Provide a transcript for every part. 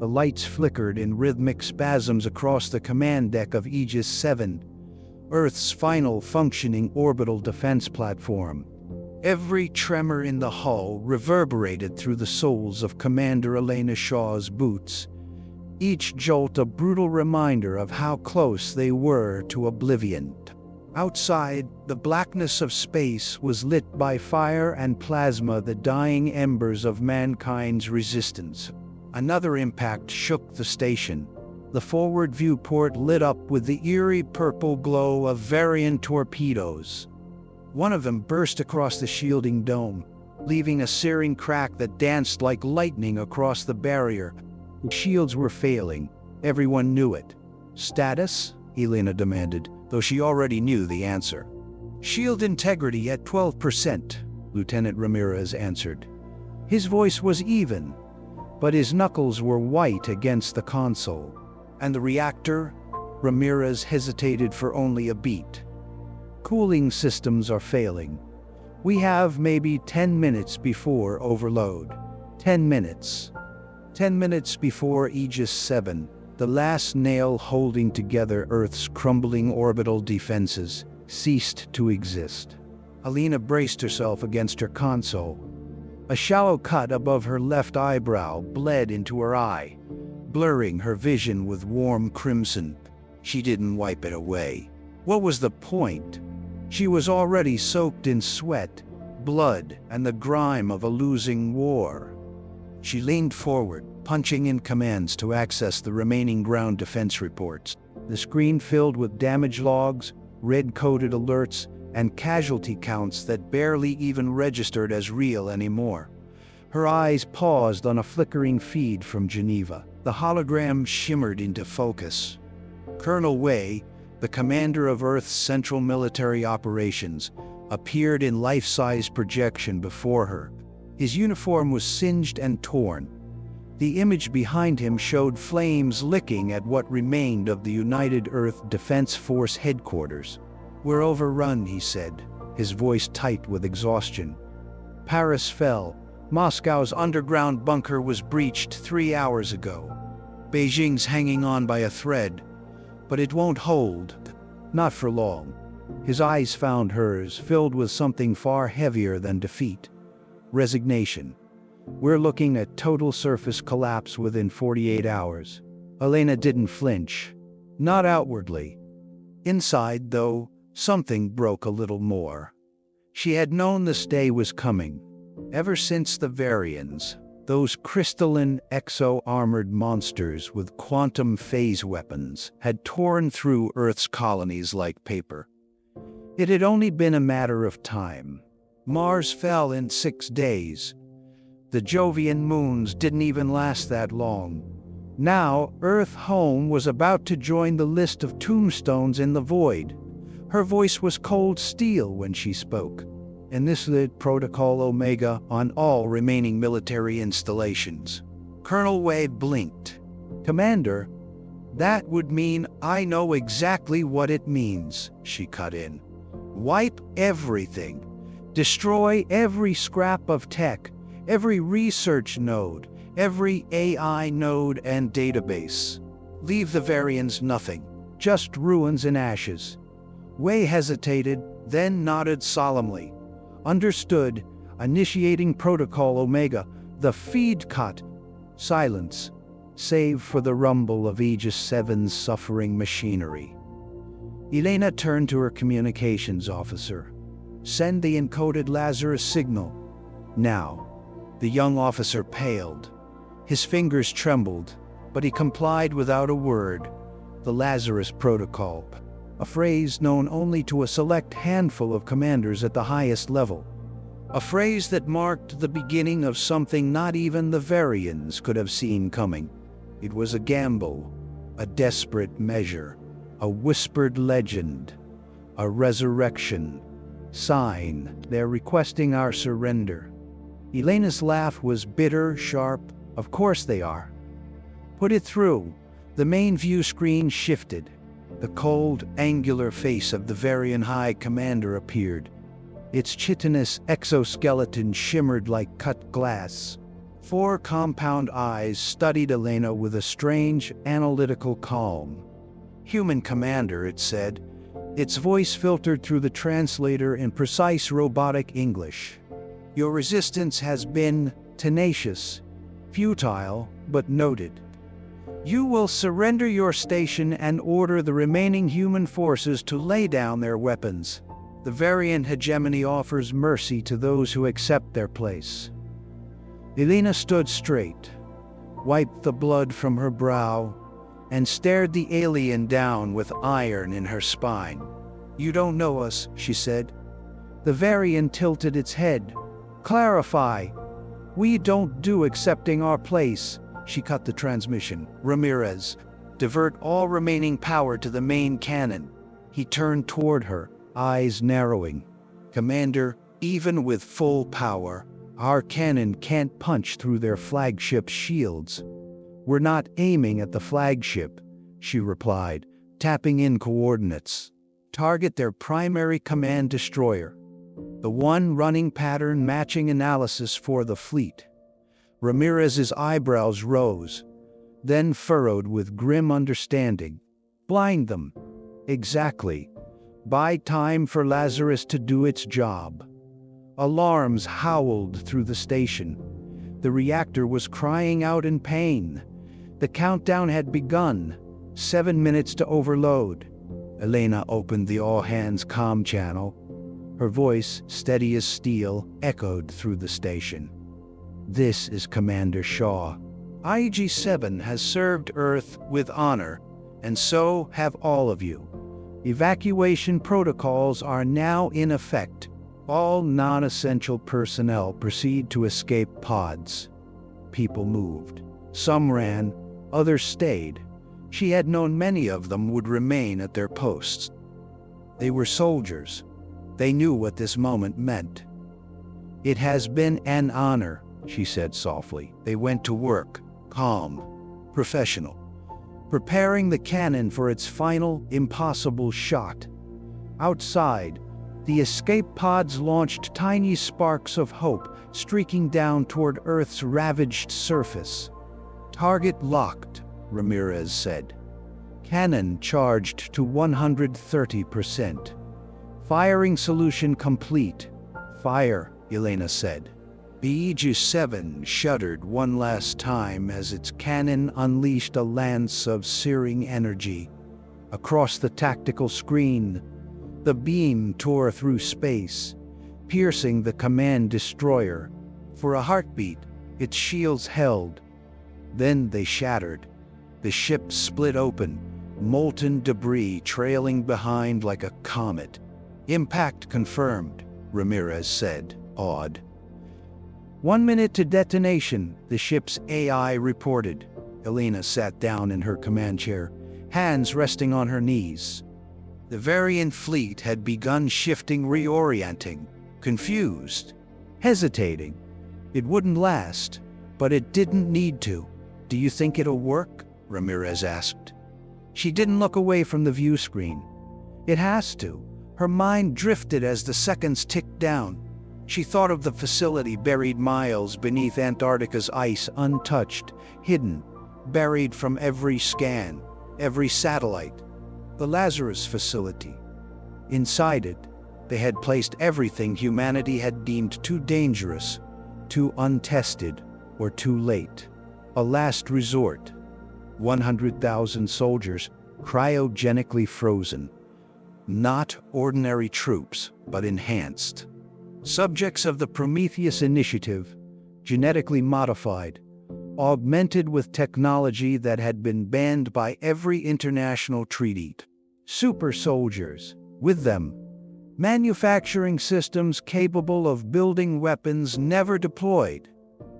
The lights flickered in rhythmic spasms across the command deck of Aegis 7, Earth's final functioning orbital defense platform. Every tremor in the hull reverberated through the soles of Commander Elena Shaw's boots, each jolt a brutal reminder of how close they were to oblivion. Outside, the blackness of space was lit by fire and plasma, the dying embers of mankind's resistance. Another impact shook the station. The forward viewport lit up with the eerie purple glow of Varian torpedoes. One of them burst across the shielding dome, leaving a searing crack that danced like lightning across the barrier. The shields were failing. Everyone knew it. "Status?" Elena demanded, though she already knew the answer. "Shield integrity at 12%, Lieutenant Ramirez answered. His voice was even, but his knuckles were white against the console. "And the reactor?" Ramirez hesitated for only a beat. "Cooling systems are failing. We have maybe 10 minutes before overload." 10 minutes. 10 minutes before Aegis 7, the last nail holding together Earth's crumbling orbital defenses, ceased to exist. Elena braced herself against her console. A shallow cut above her left eyebrow bled into her eye, blurring her vision with warm crimson. She didn't wipe it away. What was the point? She was already soaked in sweat, blood, and the grime of a losing war. She leaned forward, punching in commands to access the remaining ground defense reports. The screen filled with damage logs, red-coded alerts, and casualty counts that barely even registered as real anymore. Her eyes paused on a flickering feed from Geneva. The hologram shimmered into focus. Colonel Wei, the commander of Earth's Central Military Operations, appeared in life-size projection before her. His uniform was singed and torn. The image behind him showed flames licking at what remained of the United Earth Defense Force headquarters. "We're overrun," he said, his voice tight with exhaustion. "Paris fell. Moscow's underground bunker was breached 3 hours ago. Beijing's hanging on by a thread, but it won't hold. Not for long." His eyes found hers, filled with something far heavier than defeat. Resignation. "We're looking at total surface collapse within 48 hours. Elena didn't flinch. Not outwardly. Inside, though, something broke a little more. She had known this day was coming. Ever since the Varians, those crystalline, exo-armored monsters with quantum phase weapons, had torn through Earth's colonies like paper. It had only been a matter of time. Mars fell in 6 days. The Jovian moons didn't even last that long. Now, Earth Home was about to join the list of tombstones in the void. Her voice was cold steel when she spoke. Enlisted Protocol Omega on all remaining military installations. Colonel Wei blinked. "Commander, that would mean I know exactly what it means," she cut in. "Wipe everything. Destroy every scrap of tech, every research node, every AI node and database. Leave the Varians nothing, just ruins and ashes." Wei hesitated, then nodded solemnly. "Understood. Initiating Protocol Omega." The feed cut. Silence, save for the rumble of Aegis 7's suffering machinery. Elena turned to her communications officer. "Send the encoded Lazarus signal. Now." The young officer paled. His fingers trembled, but he complied without a word. The Lazarus Protocol, a phrase known only to a select handful of commanders at the highest level. A phrase that marked the beginning of something not even the Varians could have seen coming. It was a gamble, a desperate measure, a whispered legend, a resurrection. "Sign. They're requesting our surrender." Elena's laugh was bitter, sharp. "Of course they are." "Put it through." The main view screen shifted. The cold, angular face of the Varian High Commander appeared. Its chitinous exoskeleton shimmered like cut glass. Four compound eyes studied Elena with a strange, analytical calm. "Human commander," it said, its voice filtered through the translator in precise robotic English. "Your resistance has been tenacious, futile, but noted. You will surrender your station and order the remaining human forces to lay down their weapons. The variant hegemony offers mercy to those who accept their place." Elena stood straight, wiped the blood from her brow, and stared the alien down with iron in her spine. "You don't know us," she said. The variant tilted its head. "Clarify. We don't do accepting our place." She cut the transmission. "Ramirez, divert all remaining power to the main cannon." He turned toward her, eyes narrowing. "Commander, even with full power, our cannon can't punch through their flagship's shields." "We're not aiming at the flagship," she replied, tapping in coordinates. "Target their primary command destroyer. The one running pattern matching analysis for the fleet." Ramirez's eyebrows rose, then furrowed with grim understanding. "Blind them." "Exactly. Buy time for Lazarus to do its job." Alarms howled through the station. The reactor was crying out in pain. The countdown had begun. 7 minutes to overload. Elena opened the all-hands comm channel. Her voice, steady as steel, echoed through the station. "This is Commander Shaw. IG-7 has served Earth with honor, and so have all of you. Evacuation protocols are now in effect. All non-essential personnel proceed to escape pods." People moved. Some ran, others stayed. She had known many of them would remain at their posts. They were soldiers. They knew what this moment meant. "It has been an honor," she said softly. They went to work, calm, professional, preparing the cannon for its final, impossible shot. Outside, the escape pods launched tiny sparks of hope, streaking down toward Earth's ravaged surface. "Target locked," Ramirez said. "Cannon charged to 130%. Firing solution complete." "Fire," Elena said. The Aegis-7 shuddered one last time as its cannon unleashed a lance of searing energy. Across the tactical screen, the beam tore through space, piercing the command destroyer. For a heartbeat, its shields held. Then they shattered. The ship split open, molten debris trailing behind like a comet. "Impact confirmed," Ramirez said, awed. 1 minute to detonation, the ship's AI reported. Elena sat down in her command chair, hands resting on her knees. The variant fleet had begun shifting, reorienting, confused, hesitating. It wouldn't last, but it didn't need to. "Do you think it'll work?" Ramirez asked. She didn't look away from the view screen. "It has to." Her mind drifted as the seconds ticked down. She thought of the facility buried miles beneath Antarctica's ice, untouched, hidden, buried from every scan, every satellite. The Lazarus facility. Inside it, they had placed everything humanity had deemed too dangerous, too untested, or too late. A last resort. 100,000 soldiers, cryogenically frozen. Not ordinary troops, but enhanced. Subjects of the Prometheus Initiative, genetically modified, augmented with technology that had been banned by every international treaty. Super soldiers. With them, manufacturing systems capable of building weapons never deployed.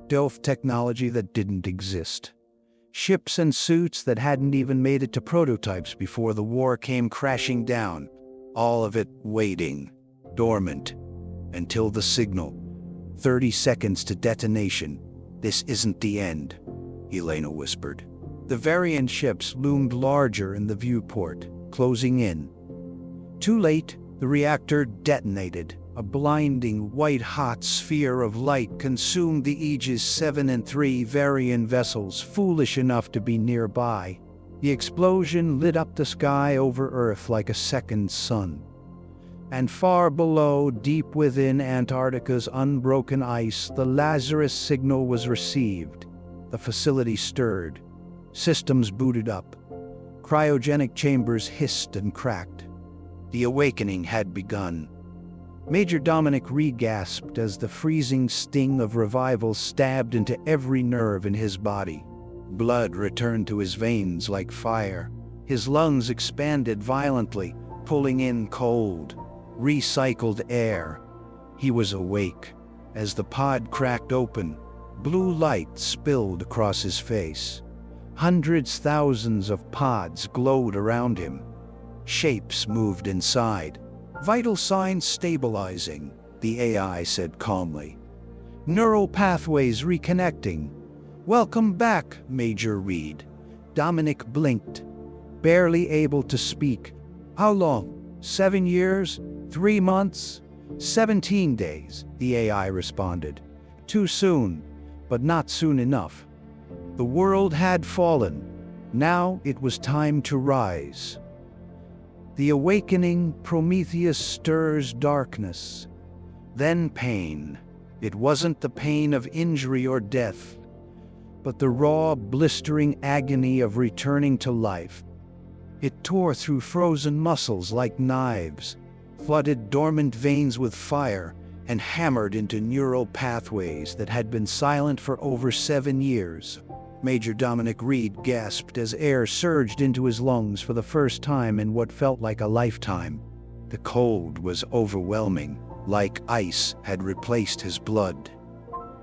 Delph technology that didn't exist. Ships and suits that hadn't even made it to prototypes before the war came crashing down. All of it waiting, dormant, until the signal. 30 seconds to detonation. "This isn't the end," Elena whispered. The variant ships loomed larger in the viewport, closing in. Too late, the reactor detonated. A blinding, white-hot sphere of light consumed the Aegis 7 and 3 Varian vessels foolish enough to be nearby. The explosion lit up the sky over Earth like a second sun. And far below, deep within Antarctica's unbroken ice, the Lazarus signal was received. The facility stirred. Systems booted up. Cryogenic chambers hissed and cracked. The awakening had begun. Major Dominic Reed gasped as the freezing sting of revival stabbed into every nerve in his body. Blood returned to his veins like fire. His lungs expanded violently, pulling in cold, recycled air. He was awake. As the pod cracked open, blue light spilled across his face. Thousands of pods glowed around him. Shapes moved inside. Vital signs stabilizing, the AI said calmly. Neural pathways reconnecting. Welcome back, Major Reed. Dominic blinked, barely able to speak. How long? 7 years? 3 months? 17 days, the AI responded. Too soon, but not soon enough. The world had fallen. Now it was time to rise. The awakening, Prometheus stirs darkness. Then pain. It wasn't the pain of injury or death, but the raw, blistering agony of returning to life. It tore through frozen muscles like knives, flooded dormant veins with fire, and hammered into neural pathways that had been silent for over 7 years. Major Dominic Reed gasped as air surged into his lungs for the first time in what felt like a lifetime. The cold was overwhelming, like ice had replaced his blood.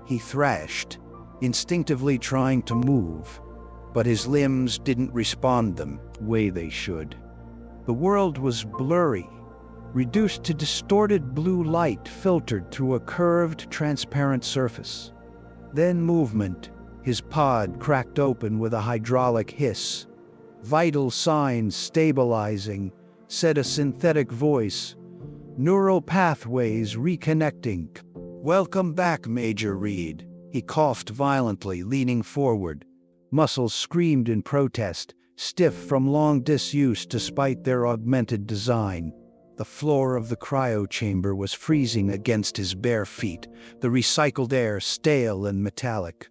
He thrashed, instinctively trying to move, but his limbs didn't respond the way they should. The world was blurry, reduced to distorted blue light filtered through a curved, transparent surface. Then movement. His pod cracked open with a hydraulic hiss. Vital signs stabilizing, said a synthetic voice. Neural pathways reconnecting. Welcome back, Major Reed. He coughed violently, leaning forward. Muscles screamed in protest, stiff from long disuse despite their augmented design. The floor of the cryo chamber was freezing against his bare feet, the recycled air stale and metallic.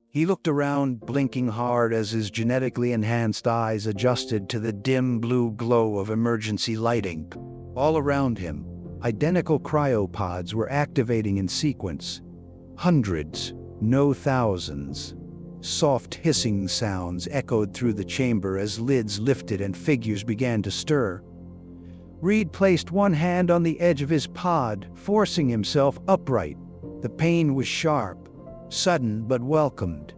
He looked around, blinking hard as his genetically enhanced eyes adjusted to the dim blue glow of emergency lighting. All around him, identical cryopods were activating in sequence. Hundreds, no thousands. Soft hissing sounds echoed through the chamber as lids lifted and figures began to stir. Reed placed one hand on the edge of his pod, forcing himself upright. The pain was sharp. Sudden but welcomed.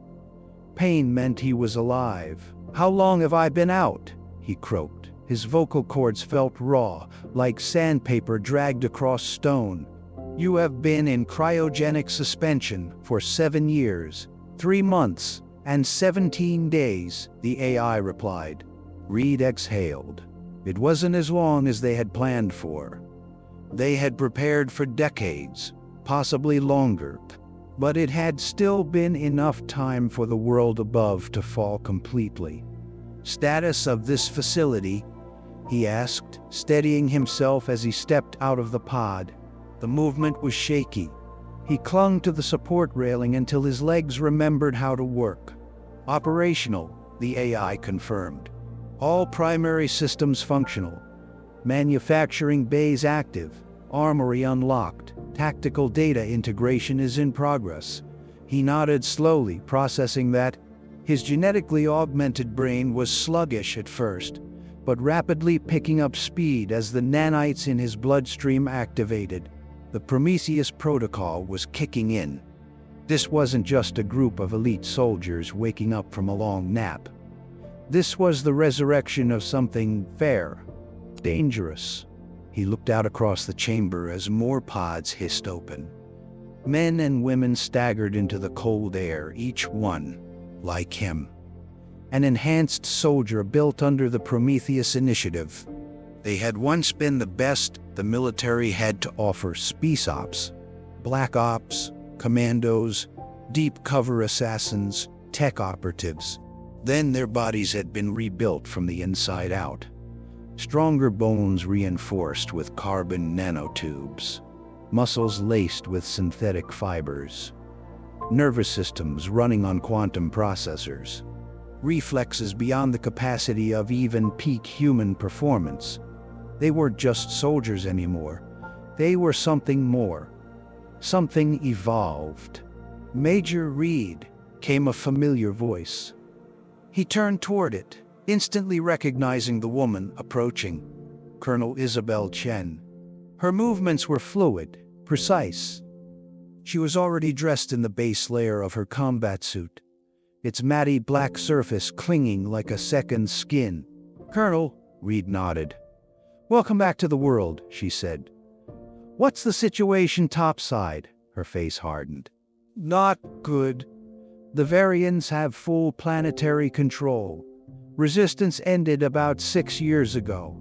Pain meant he was alive. "How long have I been out?" he croaked. His vocal cords felt raw, like sandpaper dragged across stone. "You have been in cryogenic suspension for 7 years, 3 months, and 17 days, the AI replied. Reed exhaled. It wasn't as long as they had planned for. They had prepared for decades, possibly longer. But it had still been enough time for the world above to fall completely. "Status of this facility?" he asked, steadying himself as he stepped out of the pod. The movement was shaky. He clung to the support railing until his legs remembered how to work. "Operational," the AI confirmed. "All primary systems functional. Manufacturing bays active. Armory unlocked. Tactical data integration is in progress." He nodded slowly, processing that. His genetically augmented brain was sluggish at first, but rapidly picking up speed as the nanites in his bloodstream activated. The Prometheus protocol was kicking in. This wasn't just a group of elite soldiers waking up from a long nap. This was the resurrection of something fair, dangerous. He looked out across the chamber as more pods hissed open. Men and women staggered into the cold air, each one, like him, an enhanced soldier built under the Prometheus initiative. They had once been the best the military had to offer: Spec Ops, Black Ops, Commandos, deep cover assassins, tech operatives. Then their bodies had been rebuilt from the inside out. Stronger bones reinforced with carbon nanotubes, muscles laced with synthetic fibers, nervous systems running on quantum processors, reflexes beyond the capacity of even peak human performance. They weren't just soldiers anymore. They were something more, something evolved. "Major Reed," came a familiar voice. He turned toward it, instantly recognizing the woman approaching, Colonel Isabel Chen. Her movements were fluid, precise. She was already dressed in the base layer of her combat suit, its matty black surface clinging like a second skin. "Colonel," Reed nodded. "Welcome back to the world," she said. "What's the situation topside?" Her face hardened. "Not good. The Varians have full planetary control. Resistance ended about 6 years ago.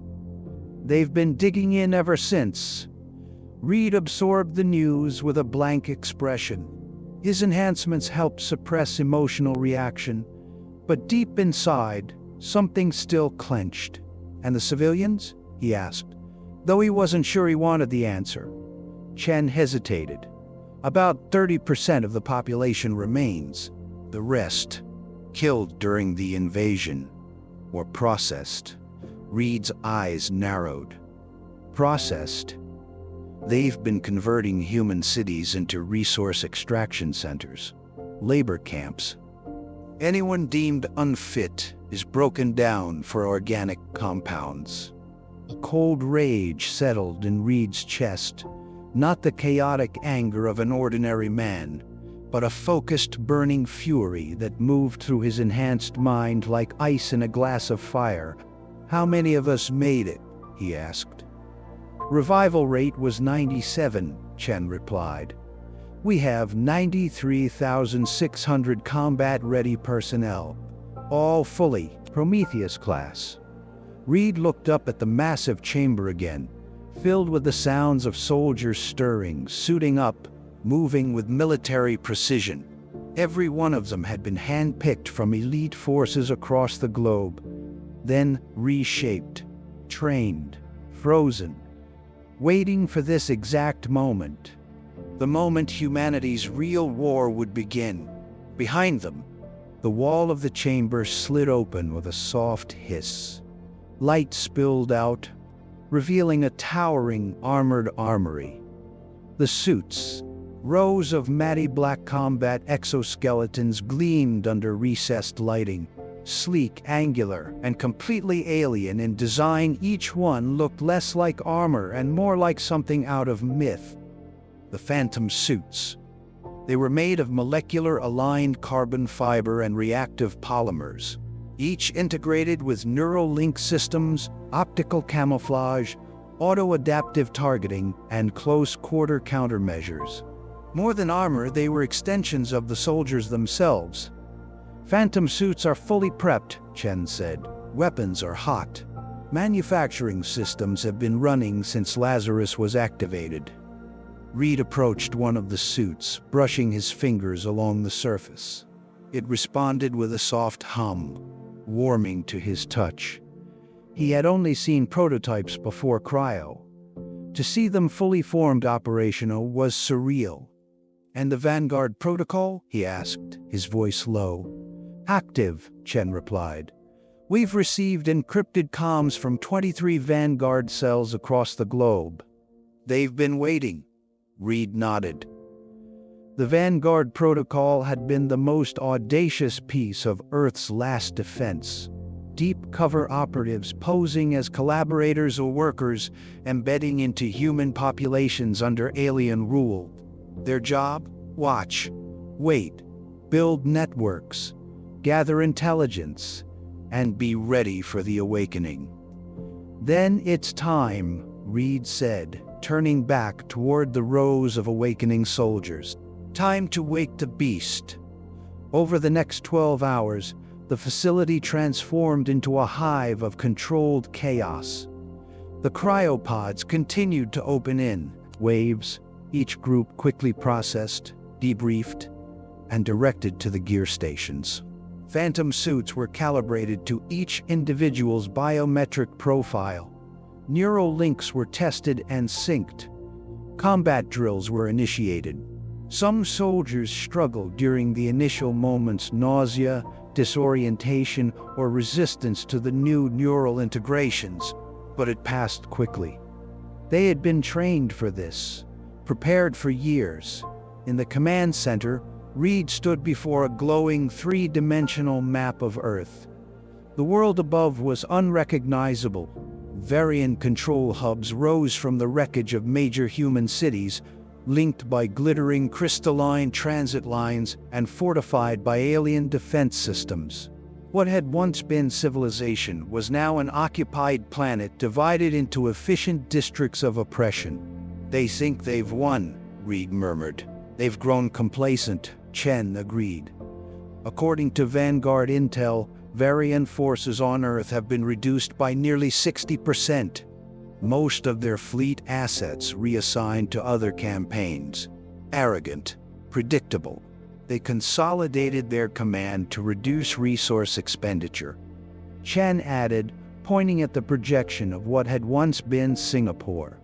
They've been digging in ever since." Reed absorbed the news with a blank expression. His enhancements helped suppress emotional reaction, but deep inside, something still clenched. "And the civilians?" he asked, though he wasn't sure he wanted the answer. Chen hesitated. "About 30% of the population remains. The rest, killed during the invasion, or processed." Reed's eyes narrowed. "Processed?" They've been converting human cities into resource extraction centers, labor camps. Anyone deemed unfit is broken down for organic compounds. A cold rage settled in Reed's chest, not the chaotic anger of an ordinary man, but a focused, burning fury that moved through his enhanced mind like ice in a glass of fire. "How many of us made it?" he asked. "Revival rate was 97, Chen replied. "We have 93,600 combat-ready personnel, all fully Prometheus class." Reed looked up at the massive chamber again, filled with the sounds of soldiers stirring, suiting up, moving with military precision. Every one of them had been handpicked from elite forces across the globe, then reshaped, trained, frozen, waiting for this exact moment. The moment humanity's real war would begin. Behind them, the wall of the chamber slid open with a soft hiss. Light spilled out, revealing a towering, armored armory. The suits, rows of matty black combat exoskeletons, gleamed under recessed lighting. Sleek, angular, and completely alien in design, each one looked less like armor and more like something out of myth. The Phantom suits. They were made of molecular-aligned carbon fiber and reactive polymers, each integrated with neural link systems, optical camouflage, auto-adaptive targeting, and close-quarter countermeasures. More than armor, they were extensions of the soldiers themselves. "Phantom suits are fully prepped," Chen said. "Weapons are hot. Manufacturing systems have been running since Lazarus was activated." Reed approached one of the suits, brushing his fingers along the surface. It responded with a soft hum, warming to his touch. He had only seen prototypes before cryo. To see them fully formed operational was surreal. "And the Vanguard protocol?" he asked, his voice low. "Active," Chen replied. "We've received encrypted comms from 23 Vanguard cells across the globe." "They've been waiting," Reed nodded. The Vanguard protocol had been the most audacious piece of Earth's last defense. Deep cover operatives posing as collaborators or workers, embedding into human populations under alien rule. Their job? Watch, wait, build networks, gather intelligence, and be ready for the awakening. "Then it's time," Reed said, turning back toward the rows of awakening soldiers. "Time to wake the beast." Over the next 12 hours, the facility transformed into a hive of controlled chaos. The cryopods continued to open in waves, each group quickly processed, debriefed, and directed to the gear stations. Phantom suits were calibrated to each individual's biometric profile. Neural links were tested and synced. Combat drills were initiated. Some soldiers struggled during the initial moments, nausea, disorientation, or resistance to the new neural integrations, but it passed quickly. They had been trained for this, prepared for years. In the command center, Reed stood before a glowing three-dimensional map of Earth. The world above was unrecognizable. Variant control hubs rose from the wreckage of major human cities, linked by glittering crystalline transit lines and fortified by alien defense systems. What had once been civilization was now an occupied planet divided into efficient districts of oppression. "They think they've won," Reed murmured. "They've grown complacent," Chen agreed. According to Vanguard intel, variant forces on Earth have been reduced by nearly 60%. Most of their fleet assets reassigned to other campaigns. Arrogant, predictable. They consolidated their command to reduce resource expenditure. Chen added, pointing at the projection of what had once been Singapore.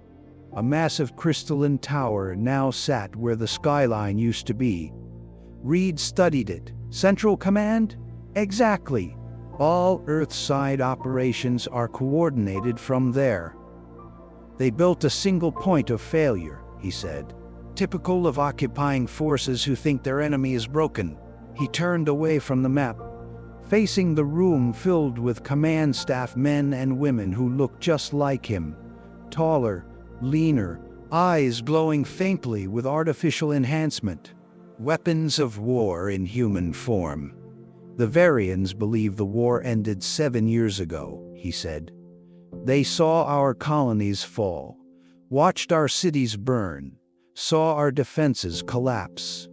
A massive crystalline tower now sat where the skyline used to be. Reed studied it. Central Command? Exactly. All Earth-side operations are coordinated from there. They built a single point of failure, he said. Typical of occupying forces who think their enemy is broken. He turned away from the map, facing the room filled with command staff men and women who looked just like him. Taller, leaner, eyes glowing faintly with artificial enhancement. Weapons of war in human form. The Varians believe the war ended 7 years ago, he said. They saw our colonies fall, watched our cities burn, saw our defenses collapse.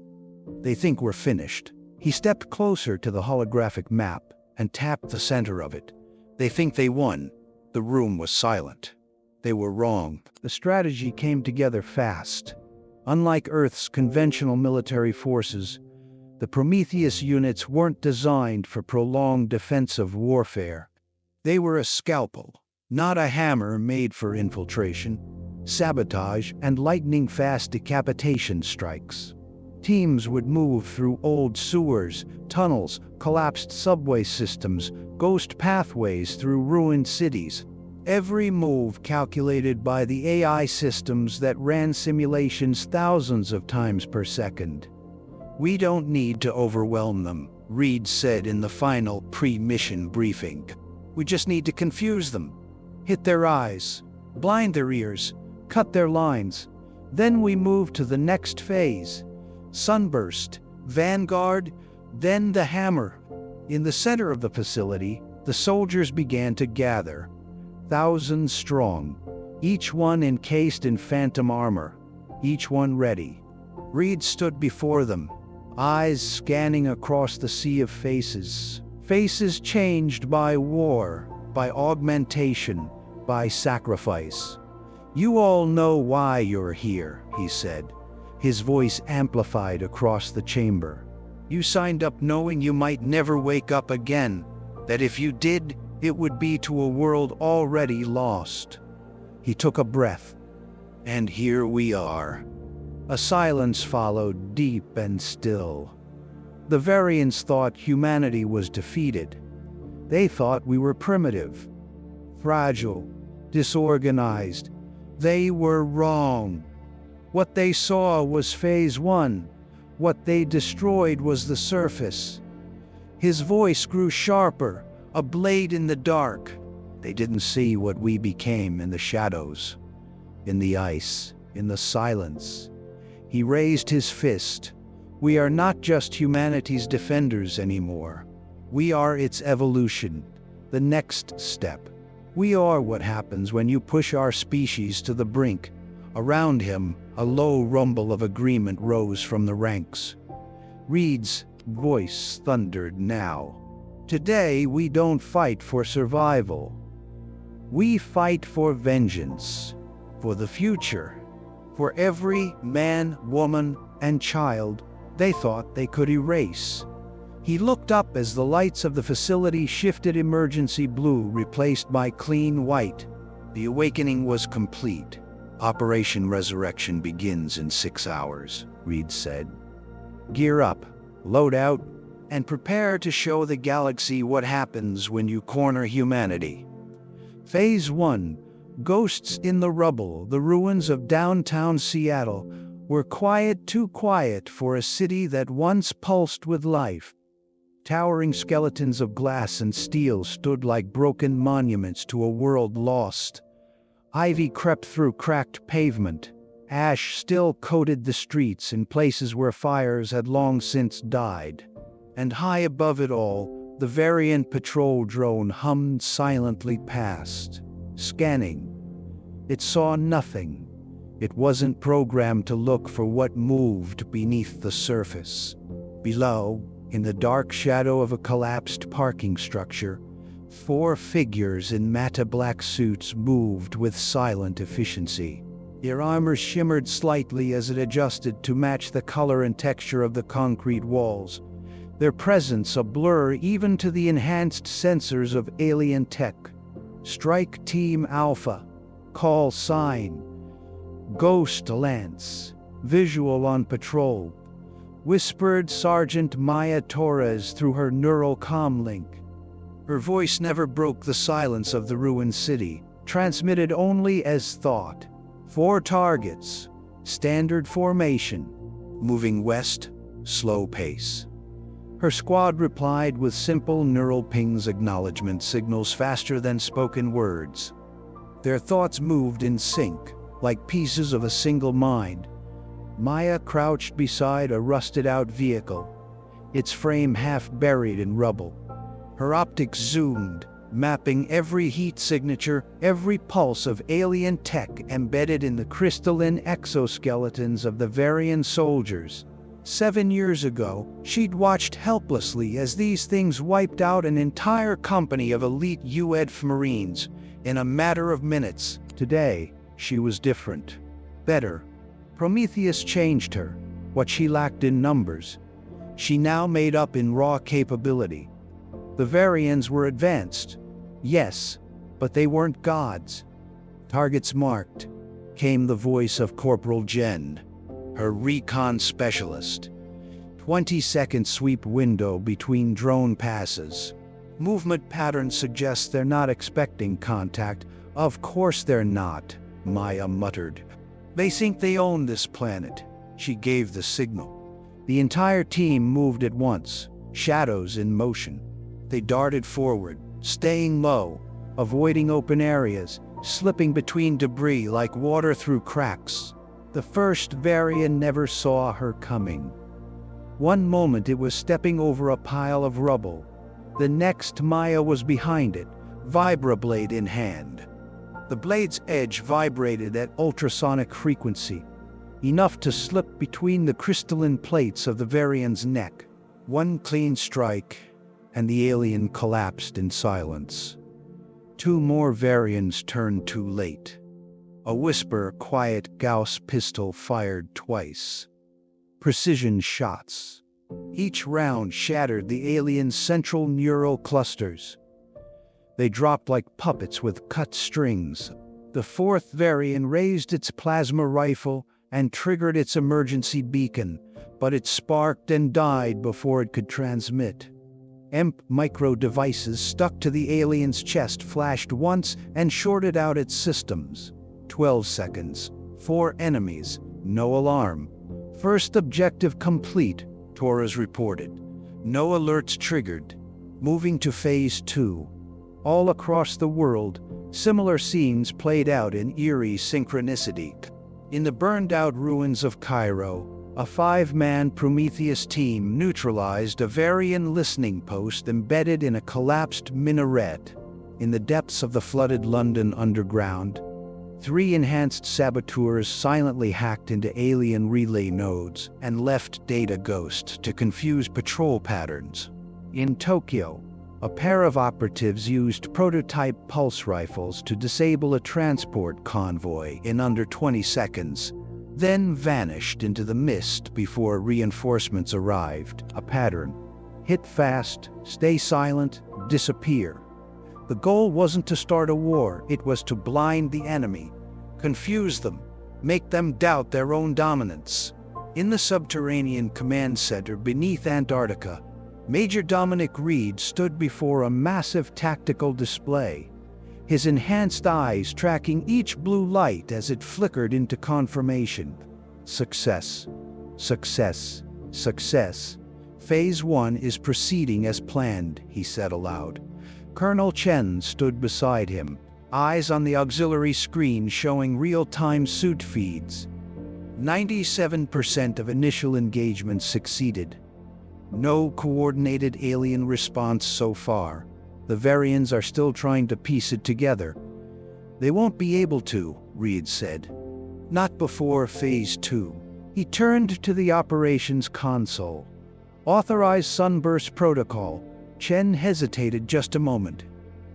They think we're finished. He stepped closer to the holographic map and tapped the center of it. They think they won. The room was silent. They were wrong. The strategy came together fast. Unlike Earth's conventional military forces, the Prometheus units weren't designed for prolonged defensive warfare. They were a scalpel, not a hammer made for infiltration, sabotage, and lightning-fast decapitation strikes. Teams would move through old sewers, tunnels, collapsed subway systems, ghost pathways through ruined cities. Every move calculated by the AI systems that ran simulations thousands of times per second. "We don't need to overwhelm them," Reed said in the final pre-mission briefing. "We just need to confuse them. Hit their eyes, blind their ears, cut their lines. Then we move to the next phase. Sunburst, Vanguard, then the hammer." In the center of the facility, the soldiers began to gather. Thousands strong, each one encased in phantom armor, each one ready. Reed stood before them, eyes scanning across the sea of faces. Faces changed by war, by augmentation, by sacrifice. "You all know why you're here," he said, his voice amplified across the chamber. "You signed up knowing you might never wake up again, that if you did, it would be to a world already lost." He took a breath. "And here we are." A silence followed, deep and still. The Variants thought humanity was defeated. They thought we were primitive, fragile, disorganized. They were wrong. What they saw was phase 1. What they destroyed was the surface. His voice grew sharper, a blade in the dark. They didn't see what we became in the shadows, in the ice, in the silence. He raised his fist. "We are not just humanity's defenders anymore. We are its evolution, the next step. We are what happens when you push our species to the brink." Around him, a low rumble of agreement rose from the ranks. Reed's voice thundered now. "Today we don't fight for survival. We fight for vengeance, for the future, for every man, woman, and child they thought they could erase. He looked up as the lights of the facility shifted, emergency blue replaced by clean white. The awakening was complete. Operation Resurrection begins in 6 hours, Reed said. Gear up, load out, and prepare to show the galaxy what happens when you corner humanity. Phase 1, Ghosts in the Rubble. The ruins of downtown Seattle were quiet, too quiet for a city that once pulsed with life. Towering skeletons of glass and steel stood like broken monuments to a world lost. Ivy crept through cracked pavement. Ash still coated the streets in places where fires had long since died. And high above it all, the Variant patrol drone hummed silently past, scanning. It saw nothing. It wasn't programmed to look for what moved beneath the surface. Below, in the dark shadow of a collapsed parking structure, 4 figures in matte black suits moved with silent efficiency. Their armor shimmered slightly as it adjusted to match the color and texture of the concrete walls, their presence a blur even to the enhanced sensors of alien tech. Strike Team Alpha. Call sign. Ghost Lance. Visual on patrol. Whispered Sergeant Maya Torres through her neural comlink. Her voice never broke the silence of the ruined city, transmitted only as thought. 4 targets. Standard formation. Moving west, slow pace. Her squad replied with simple neural pings, acknowledgement signals faster than spoken words. Their thoughts moved in sync, like pieces of a single mind. Maya crouched beside a rusted-out vehicle, its frame half buried in rubble. Her optics zoomed, mapping every heat signature, every pulse of alien tech embedded in the crystalline exoskeletons of the Varian soldiers. 7 years ago, she'd watched helplessly as these things wiped out an entire company of elite UEDF Marines in a matter of minutes. Today, she was different. Better. Prometheus changed her. What she lacked in numbers, she now made up in raw capability. The Varians were advanced, yes, but they weren't gods. Targets marked, came the voice of Corporal Jen, her recon specialist. 20-second sweep window between drone passes. Movement pattern suggests they're not expecting contact. Of course they're not, Maya muttered. They think they own this planet. She gave the signal. The entire team moved at once, shadows in motion. They darted forward, staying low, avoiding open areas, slipping between debris like water through cracks. The first Varian never saw her coming. One moment it was stepping over a pile of rubble. The next Maya was behind it, vibroblade in hand. The blade's edge vibrated at ultrasonic frequency, enough to slip between the crystalline plates of the Varian's neck. One clean strike, and the alien collapsed in silence. 2 more Varians turned too late. A whisper, quiet Gauss pistol fired twice. Precision shots. Each round shattered the alien's central neural clusters. They dropped like puppets with cut strings. The 4th Varian raised its plasma rifle and triggered its emergency beacon, but it sparked and died before it could transmit. EMP micro devices stuck to the alien's chest flashed once and shorted out its systems. 12 seconds. 4 enemies. No alarm. First objective complete, Torres reported. No alerts triggered. Moving to Phase 2. All across the world, similar scenes played out in eerie synchronicity. In the burned-out ruins of Cairo, a 5-man Prometheus team neutralized a Varian listening post embedded in a collapsed minaret. In the depths of the flooded London underground, 3 enhanced saboteurs silently hacked into alien relay nodes and left data ghosts to confuse patrol patterns. In Tokyo, A pair of operatives used prototype pulse rifles to disable a transport convoy in under 20 seconds, then vanished into the mist before reinforcements arrived. A pattern. Hit fast, stay silent, disappear. The goal wasn't to start a war, it was to blind the enemy, confuse them, make them doubt their own dominance. In the subterranean command center beneath Antarctica, Major Dominic Reed stood before a massive tactical display, his enhanced eyes tracking each blue light as it flickered into confirmation. Success. Success. Success. Phase 1 is proceeding as planned, he said aloud. Colonel Chen stood beside him, eyes on the auxiliary screen showing real-time suit feeds. 97% of initial engagements succeeded. No coordinated alien response so far. The Varians are still trying to piece it together. They won't be able to, Reed said. Not before Phase 2. He turned to the operations console. Authorize Sunburst Protocol. Chen hesitated just a moment.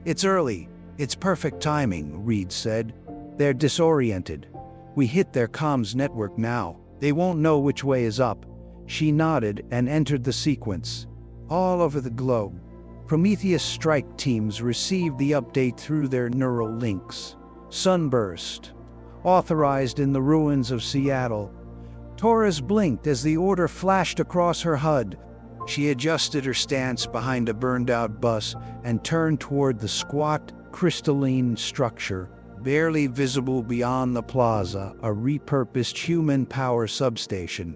It's early. It's perfect timing, Reed said. They're disoriented. We hit their comms network now. They won't know which way is up. She nodded and entered the sequence. All over the globe, Prometheus strike teams received the update through their neural links. Sunburst. Authorized in the ruins of Seattle. Torres blinked as the order flashed across her HUD. She adjusted her stance behind a burned-out bus and turned toward the squat, crystalline structure, barely visible beyond the plaza, a repurposed human power substation.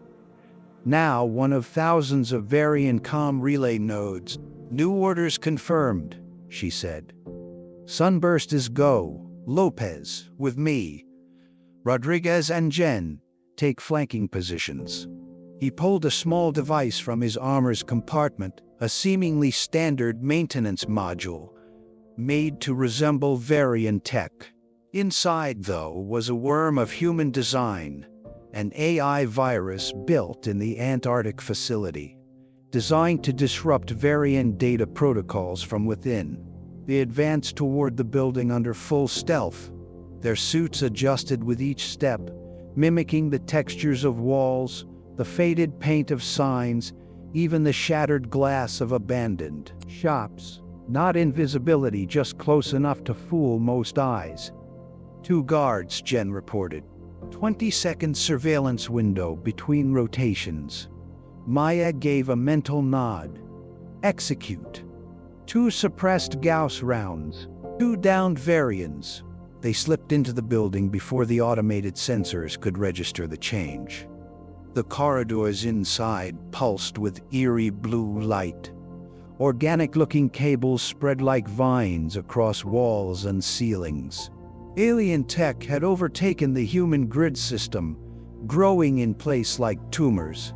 Now one of thousands of Varian comm relay nodes. New orders confirmed, she said. Sunburst is go. Lopez, with me. Rodriguez and Jen, take flanking positions. He pulled a small device from his armor's compartment, a seemingly standard maintenance module, made to resemble Varian tech. Inside, though, was a worm of human design, an AI virus built in the Antarctic facility, designed to disrupt Varian data protocols from within. They advanced toward the building under full stealth, their suits adjusted with each step, mimicking the textures of walls, the faded paint of signs, even the shattered glass of abandoned shops. Not invisibility, just close enough to fool most eyes. 2 guards, Jen reported. 20-second surveillance window between rotations. Maya gave a mental nod. Execute. 2 suppressed Gauss rounds. 2 downed Varians. They slipped into the building before the automated sensors could register the change. The corridors inside pulsed with eerie blue light. Organic-looking cables spread like vines across walls and ceilings. Alien tech had overtaken the human grid system, growing in place like tumors.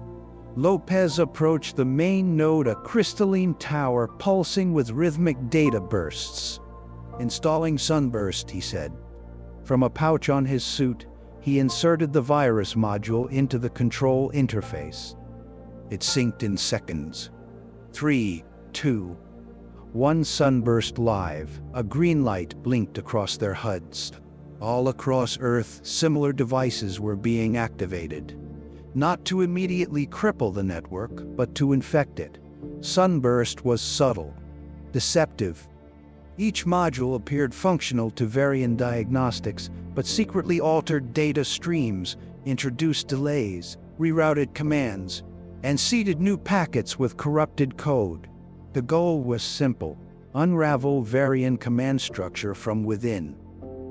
Lopez approached the main node, a crystalline tower pulsing with rhythmic data bursts. Installing Sunburst, he said. From a pouch on his suit, he inserted the virus module into the control interface. It synced in seconds. 3, 2, 1. Sunburst live. A green light blinked across their HUDs. All across Earth, similar devices were being activated. Not to immediately cripple the network, but to infect it. Sunburst was subtle, deceptive. Each module appeared functional to Varian diagnostics, but secretly altered data streams, introduced delays, rerouted commands, and seeded new packets with corrupted code. The goal was simple: unravel Varian command structure from within.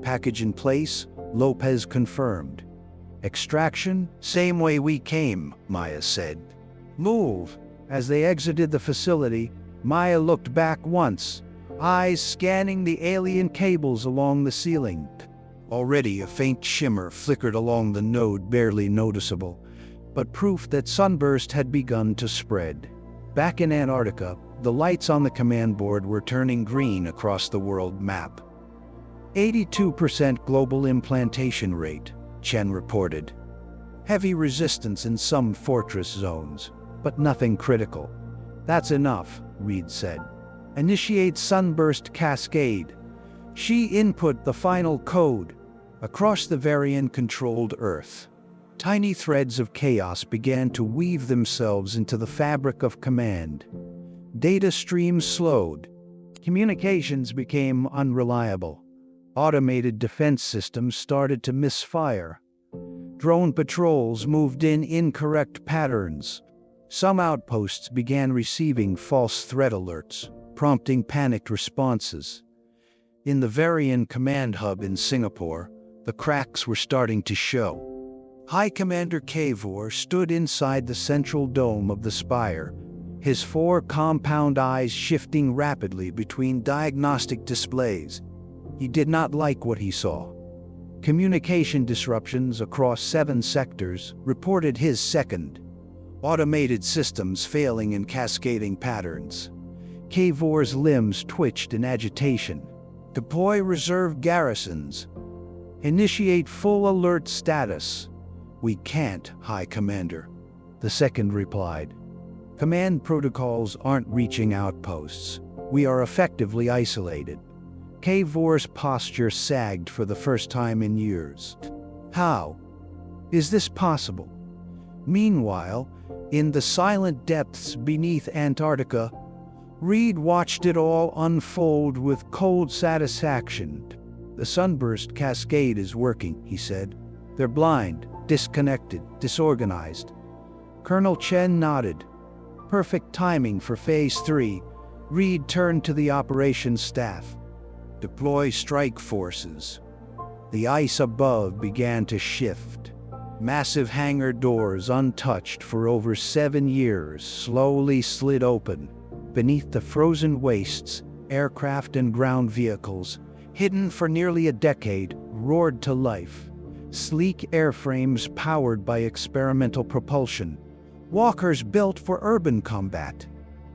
Package in place, Lopez confirmed. Extraction, same way we came, Maya said. Move. As they exited the facility, Maya looked back once, eyes scanning the alien cables along the ceiling. Already a faint shimmer flickered along the node, barely noticeable, but proof that Sunburst had begun to spread. Back in Antarctica, the lights on the command board were turning green across the world map. 82% global implantation rate, Chen reported. Heavy resistance in some fortress zones, but nothing critical. That's enough, Reed said. Initiate sunburst cascade. She input the final code. Across the Varian-controlled Earth, tiny threads of chaos began to weave themselves into the fabric of command. Data streams slowed. Communications became unreliable. Automated defense systems started to misfire. Drone patrols moved in incorrect patterns. Some outposts began receiving false threat alerts, prompting panicked responses. In the Varian command hub in Singapore, the cracks were starting to show. High Commander Kavor stood inside the central dome of the spire, his 4 compound eyes shifting rapidly between diagnostic displays. He did not like what he saw. Communication disruptions across 7 sectors reported his second. Automated systems failing in cascading patterns. Kavor's limbs twitched in agitation. Deploy reserve garrisons. Initiate full alert status. We can't, High Commander, the second replied. Command protocols aren't reaching outposts. We are effectively isolated. Kavor's posture sagged for the first time in years. How is this possible? Meanwhile, in the silent depths beneath Antarctica, Reed watched it all unfold with cold satisfaction. The sunburst cascade is working, he said. They're blind, disconnected, disorganized. Colonel Chen nodded. Perfect timing for Phase 3. Reed turned to the operations staff. Deploy strike forces. The ice above began to shift. Massive hangar doors, untouched for over 7 years, slowly slid open. Beneath the frozen wastes, aircraft and ground vehicles, hidden for nearly a decade, roared to life. Sleek airframes powered by experimental propulsion. Walkers built for urban combat.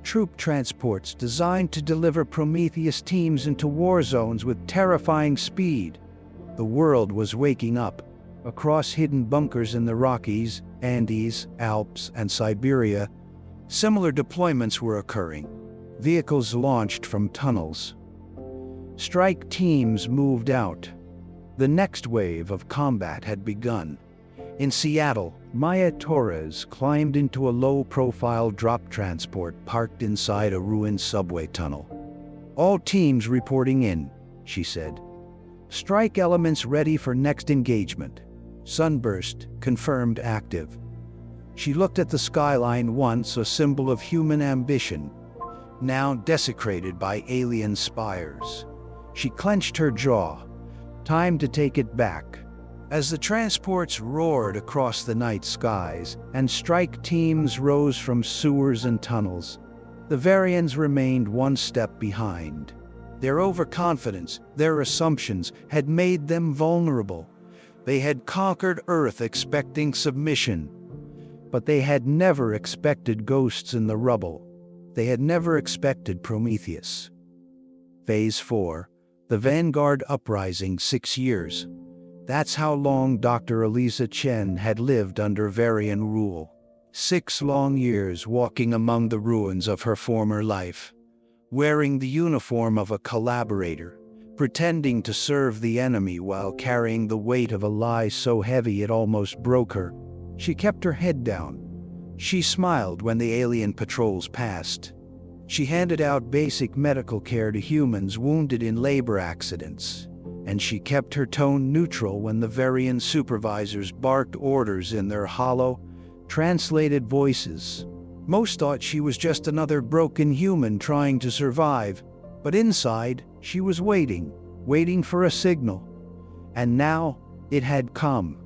Troop transports designed to deliver Prometheus teams into war zones with terrifying speed. The world was waking up. Across hidden bunkers in the Rockies, Andes, Alps, and Siberia, similar deployments were occurring. Vehicles launched from tunnels. Strike teams moved out. The next wave of combat had begun. In Seattle, Maya Torres climbed into a low-profile drop transport parked inside a ruined subway tunnel. All teams reporting in, she said. Strike elements ready for next engagement. Sunburst, confirmed active. She looked at the skyline, once a symbol of human ambition, now desecrated by alien spires. She clenched her jaw. Time to take it back. As the transports roared across the night skies and strike teams rose from sewers and tunnels, the Varians remained one step behind. Their overconfidence, their assumptions, had made them vulnerable. They had conquered Earth expecting submission. But they had never expected ghosts in the rubble. They had never expected Prometheus. Phase 4. The Vanguard Uprising, 6 years. That's how long Dr. Elisa Chen had lived under Varian rule. 6 long years walking among the ruins of her former life, wearing the uniform of a collaborator, pretending to serve the enemy while carrying the weight of a lie so heavy it almost broke her. She kept her head down. She smiled when the alien patrols passed. She handed out basic medical care to humans wounded in labor accidents. And she kept her tone neutral when the Varian supervisors barked orders in their hollow, translated voices. Most thought she was just another broken human trying to survive, but inside, she was waiting for a signal. And now, it had come.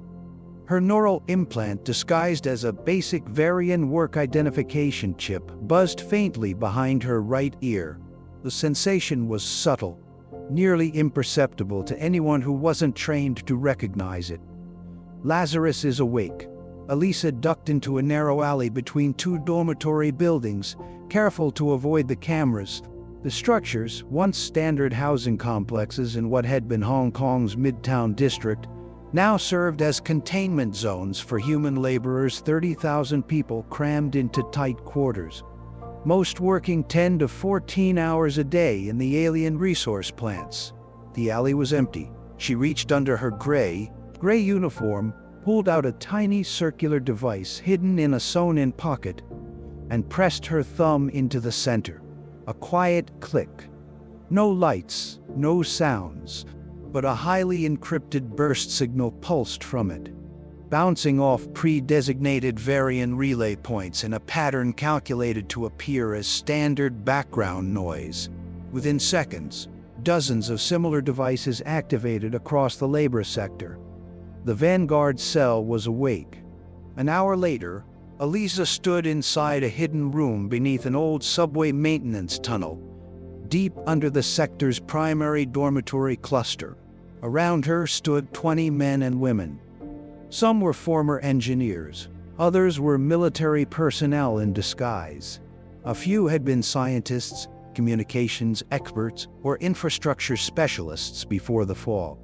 Her neural implant, disguised as a basic Varian work identification chip, buzzed faintly behind her right ear. The sensation was subtle, nearly imperceptible to anyone who wasn't trained to recognize it. Lazarus is awake. Elisa ducked into a narrow alley between 2 dormitory buildings, careful to avoid the cameras. The structures, once standard housing complexes in what had been Hong Kong's Midtown district, now served as containment zones for human laborers, 30,000 people crammed into tight quarters. most working 10 to 14 hours a day in the alien resource plants. The alley was empty. She reached under her gray uniform, pulled out a tiny circular device hidden in a sewn-in pocket, and pressed her thumb into the center. A quiet click. No lights, no sounds, but a highly encrypted burst signal pulsed from it, bouncing off pre-designated Varian relay points in a pattern calculated to appear as standard background noise. Within seconds, dozens of similar devices activated across the labor sector. The Vanguard cell was awake. An hour later, Elisa stood inside a hidden room beneath an old subway maintenance tunnel, deep under the sector's primary dormitory cluster. Around her stood 20 men and women. Some were former engineers, others were military personnel in disguise. A few had been scientists, communications experts, or infrastructure specialists before the fall.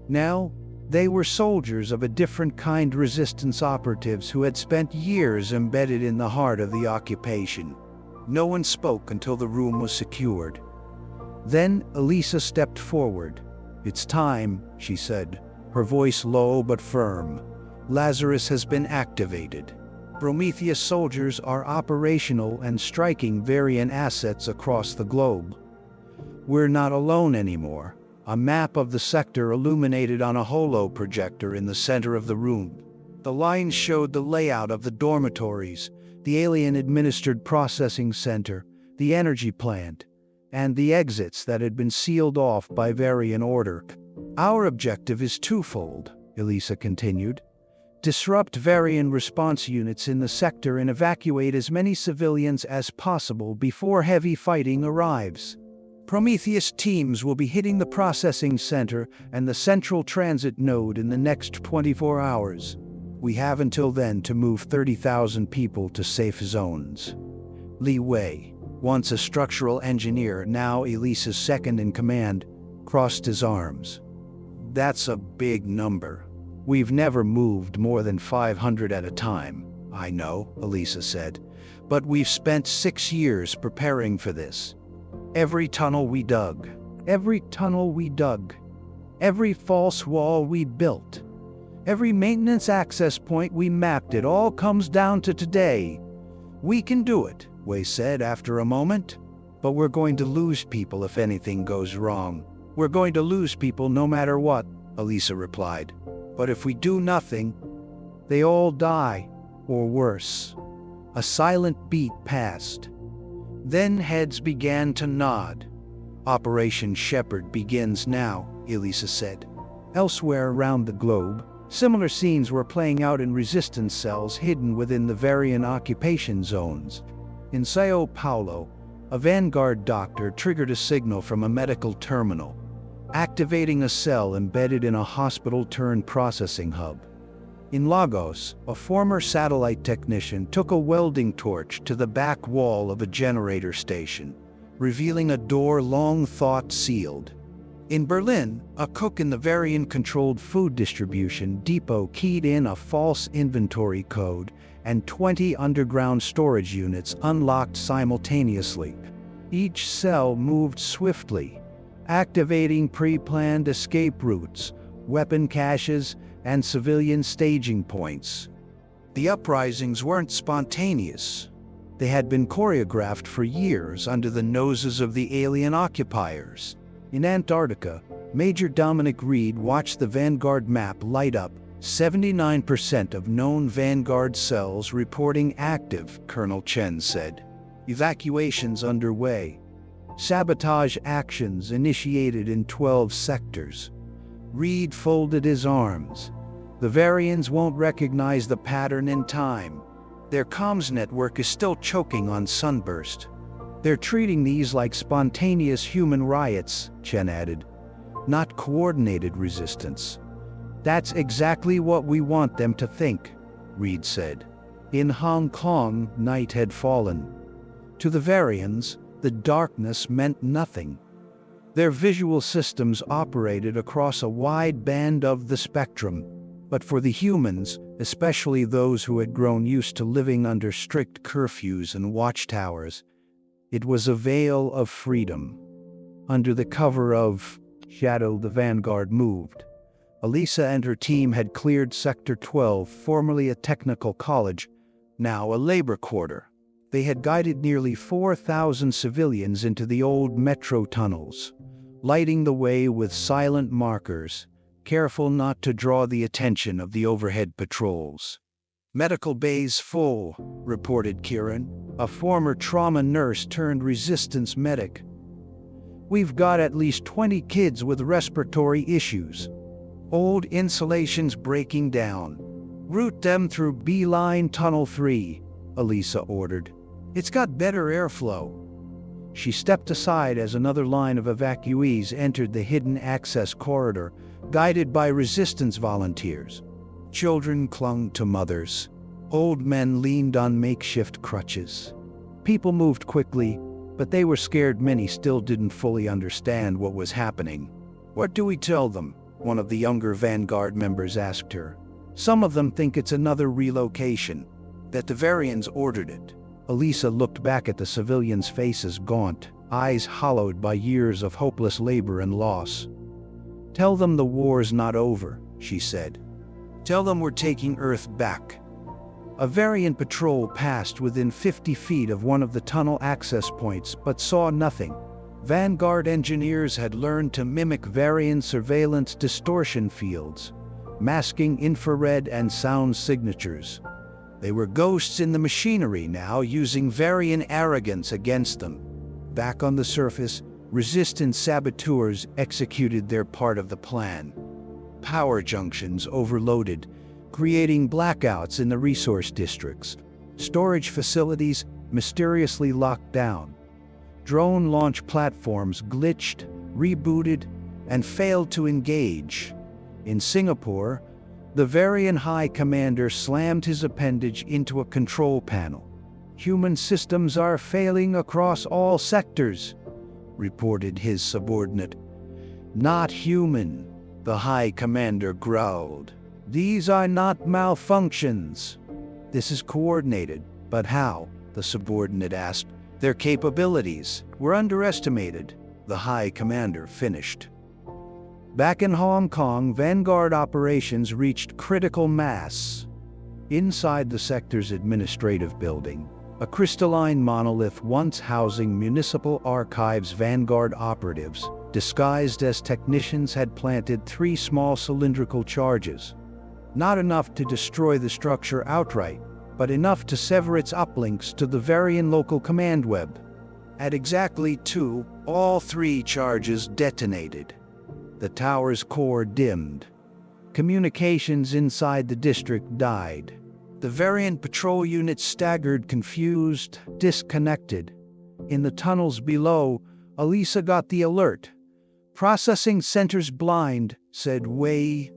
Now, they were soldiers of a different kind, resistance operatives who had spent years embedded in the heart of the occupation. No one spoke until the room was secured. Then Elisa stepped forward. "It's time," she said, her voice low but firm. "Lazarus has been activated. Prometheus soldiers are operational and striking Varian assets across the globe. We're not alone anymore." A map of the sector illuminated on a holo projector in the center of the room. The lines showed the layout of the dormitories, the alien-administered processing center, the energy plant, and the exits that had been sealed off by Varian order. "Our objective is twofold," Elisa continued. "Disrupt Varian response units in the sector and evacuate as many civilians as possible before heavy fighting arrives. Prometheus teams will be hitting the processing center and the central transit node in the next 24 hours. We have until then to move 30,000 people to safe zones." Li Wei, once a structural engineer, now Elisa's second in command, crossed his arms. "That's a big number. We've never moved more than 500 at a time." "I know," Elisa said, "but we've spent 6 years preparing for this. Every tunnel we dug, every false wall we built, every maintenance access point we mapped, it all comes down to today. We can do it," Wei said after a moment. "But we're going to lose people if anything goes wrong." "We're going to lose people no matter what," Elisa replied. "But if we do nothing, they all die, or worse." A silent beat passed. Then heads began to nod. "Operation Shepherd begins now," Elisa said. Elsewhere around the globe, similar scenes were playing out in resistance cells hidden within the Varian occupation zones. In Sao Paulo, a Vanguard doctor triggered a signal from a medical terminal, activating a cell embedded in a hospital-turned-processing hub. In Lagos, a former satellite technician took a welding torch to the back wall of a generator station, revealing a door long thought sealed. In Berlin, a cook in the Varian-controlled food distribution depot keyed in a false inventory code, and 20 underground storage units unlocked simultaneously. Each cell moved swiftly, activating pre-planned escape routes, weapon caches, and civilian staging points. The uprisings weren't spontaneous. They had been choreographed for years under the noses of the alien occupiers. In Antarctica, Major Dominic Reed watched the Vanguard map light up, 79% of known Vanguard cells reporting active, Colonel Chen said. Evacuations underway. Sabotage actions initiated in 12 sectors. Reed folded his arms. The Varians won't recognize the pattern in time. Their comms network is still choking on sunburst. They're treating these like spontaneous human riots, Chen added. Not coordinated resistance. That's exactly what we want them to think, Reed said. In Hong Kong, night had fallen. To the Varians, the darkness meant nothing. Their visual systems operated across a wide band of the spectrum, but for the humans, especially those who had grown used to living under strict curfews and watchtowers, It was a veil of freedom. Under the cover of shadow, the Vanguard moved. Elisa and her team had cleared Sector 12, formerly a technical college, now a labor quarter. They had guided nearly 4,000 civilians into the old metro tunnels, lighting the way with silent markers, careful not to draw the attention of the overhead patrols. "Medical bays full," reported Kieran, a former trauma nurse turned resistance medic. "We've got at least 20 kids with respiratory issues. Old insulation's breaking down. Route them through B-Line Tunnel 3, Elisa ordered. It's got better airflow." She stepped aside as another line of evacuees entered the hidden access corridor, guided by resistance volunteers. Children clung to mothers. Old men leaned on makeshift crutches. People moved quickly, but they were scared. Many still didn't fully understand what was happening. "What do we tell them?" one of the younger Vanguard members asked her. "Some of them think it's another relocation, that the Varians ordered it." Elisa looked back at the civilians' faces, gaunt, eyes hollowed by years of hopeless labor and loss. "Tell them the war's not over," she said. "Tell them we're taking Earth back." A Varian patrol passed within 50 feet of one of the tunnel access points but saw nothing. Vanguard engineers had learned to mimic Varian surveillance distortion fields, masking infrared and sound signatures. They were ghosts in the machinery now, using Varian arrogance against them. Back on the surface, resistance saboteurs executed their part of the plan. Power junctions overloaded, creating blackouts in the resource districts. Storage facilities mysteriously locked down. Drone launch platforms glitched, rebooted, and failed to engage. In Singapore, the Varian High Commander slammed his appendage into a control panel. "Human systems are failing across all sectors," reported his subordinate. "Not human," the High Commander growled. "These are not malfunctions. This is coordinated." "But how?" the subordinate asked. "Their capabilities were underestimated," the High Commander finished. Back in Hong Kong, Vanguard operations reached critical mass. Inside the sector's administrative building, a crystalline monolith once housing municipal archives, Vanguard operatives, disguised as technicians, had planted 3 small cylindrical charges. Not enough to destroy the structure outright, but enough to sever its uplinks to the Varian local command web. At exactly 2, all 3 charges detonated. The tower's core dimmed. Communications inside the district died. The Varian patrol units staggered, confused, disconnected. In the tunnels below, Elisa got the alert. "Processing centers blind," said Wei.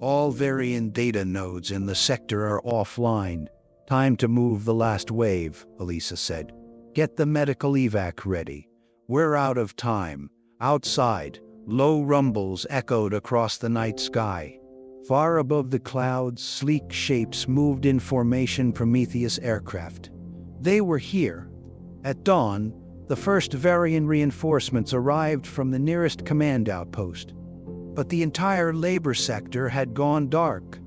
"All Varian data nodes in the sector are offline. Time to move the last wave," Elisa said. "Get the medical evac ready. We're out of time." Outside, low rumbles echoed across the night sky. Far above the clouds, sleek shapes moved in formation, Prometheus aircraft. They were here. At dawn, the first Varian reinforcements arrived from the nearest command outpost. But the entire labor sector had gone dark.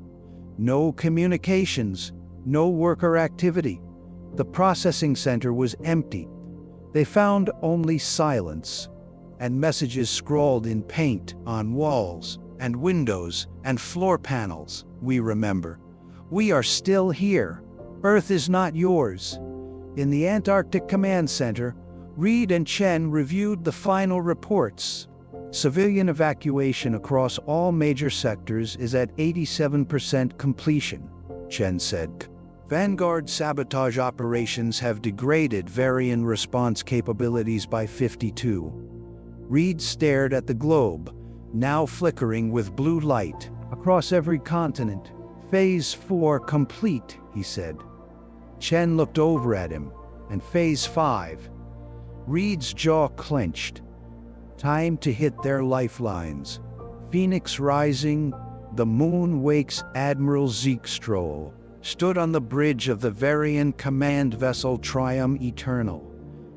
No communications, no worker activity. The processing center was empty. They found only silence, and messages scrawled in paint on walls and windows and floor panels. "We remember. We are still here. Earth is not yours." In the Antarctic Command Center, Reed and Chen reviewed the final reports. Civilian evacuation across all major sectors is at 87% completion, Chen said. Vanguard sabotage operations have degraded Varian response capabilities by 52. Reed stared at the globe, now flickering with blue light. "Across every continent. Phase 4 complete," he said. Chen looked over at him. "And Phase 5? Reed's jaw clenched. "Time to hit their lifelines. Phoenix Rising, the Moon Wakes." Admiral Zeekstroll stood on the bridge of the Varian command vessel Triumph Eternal.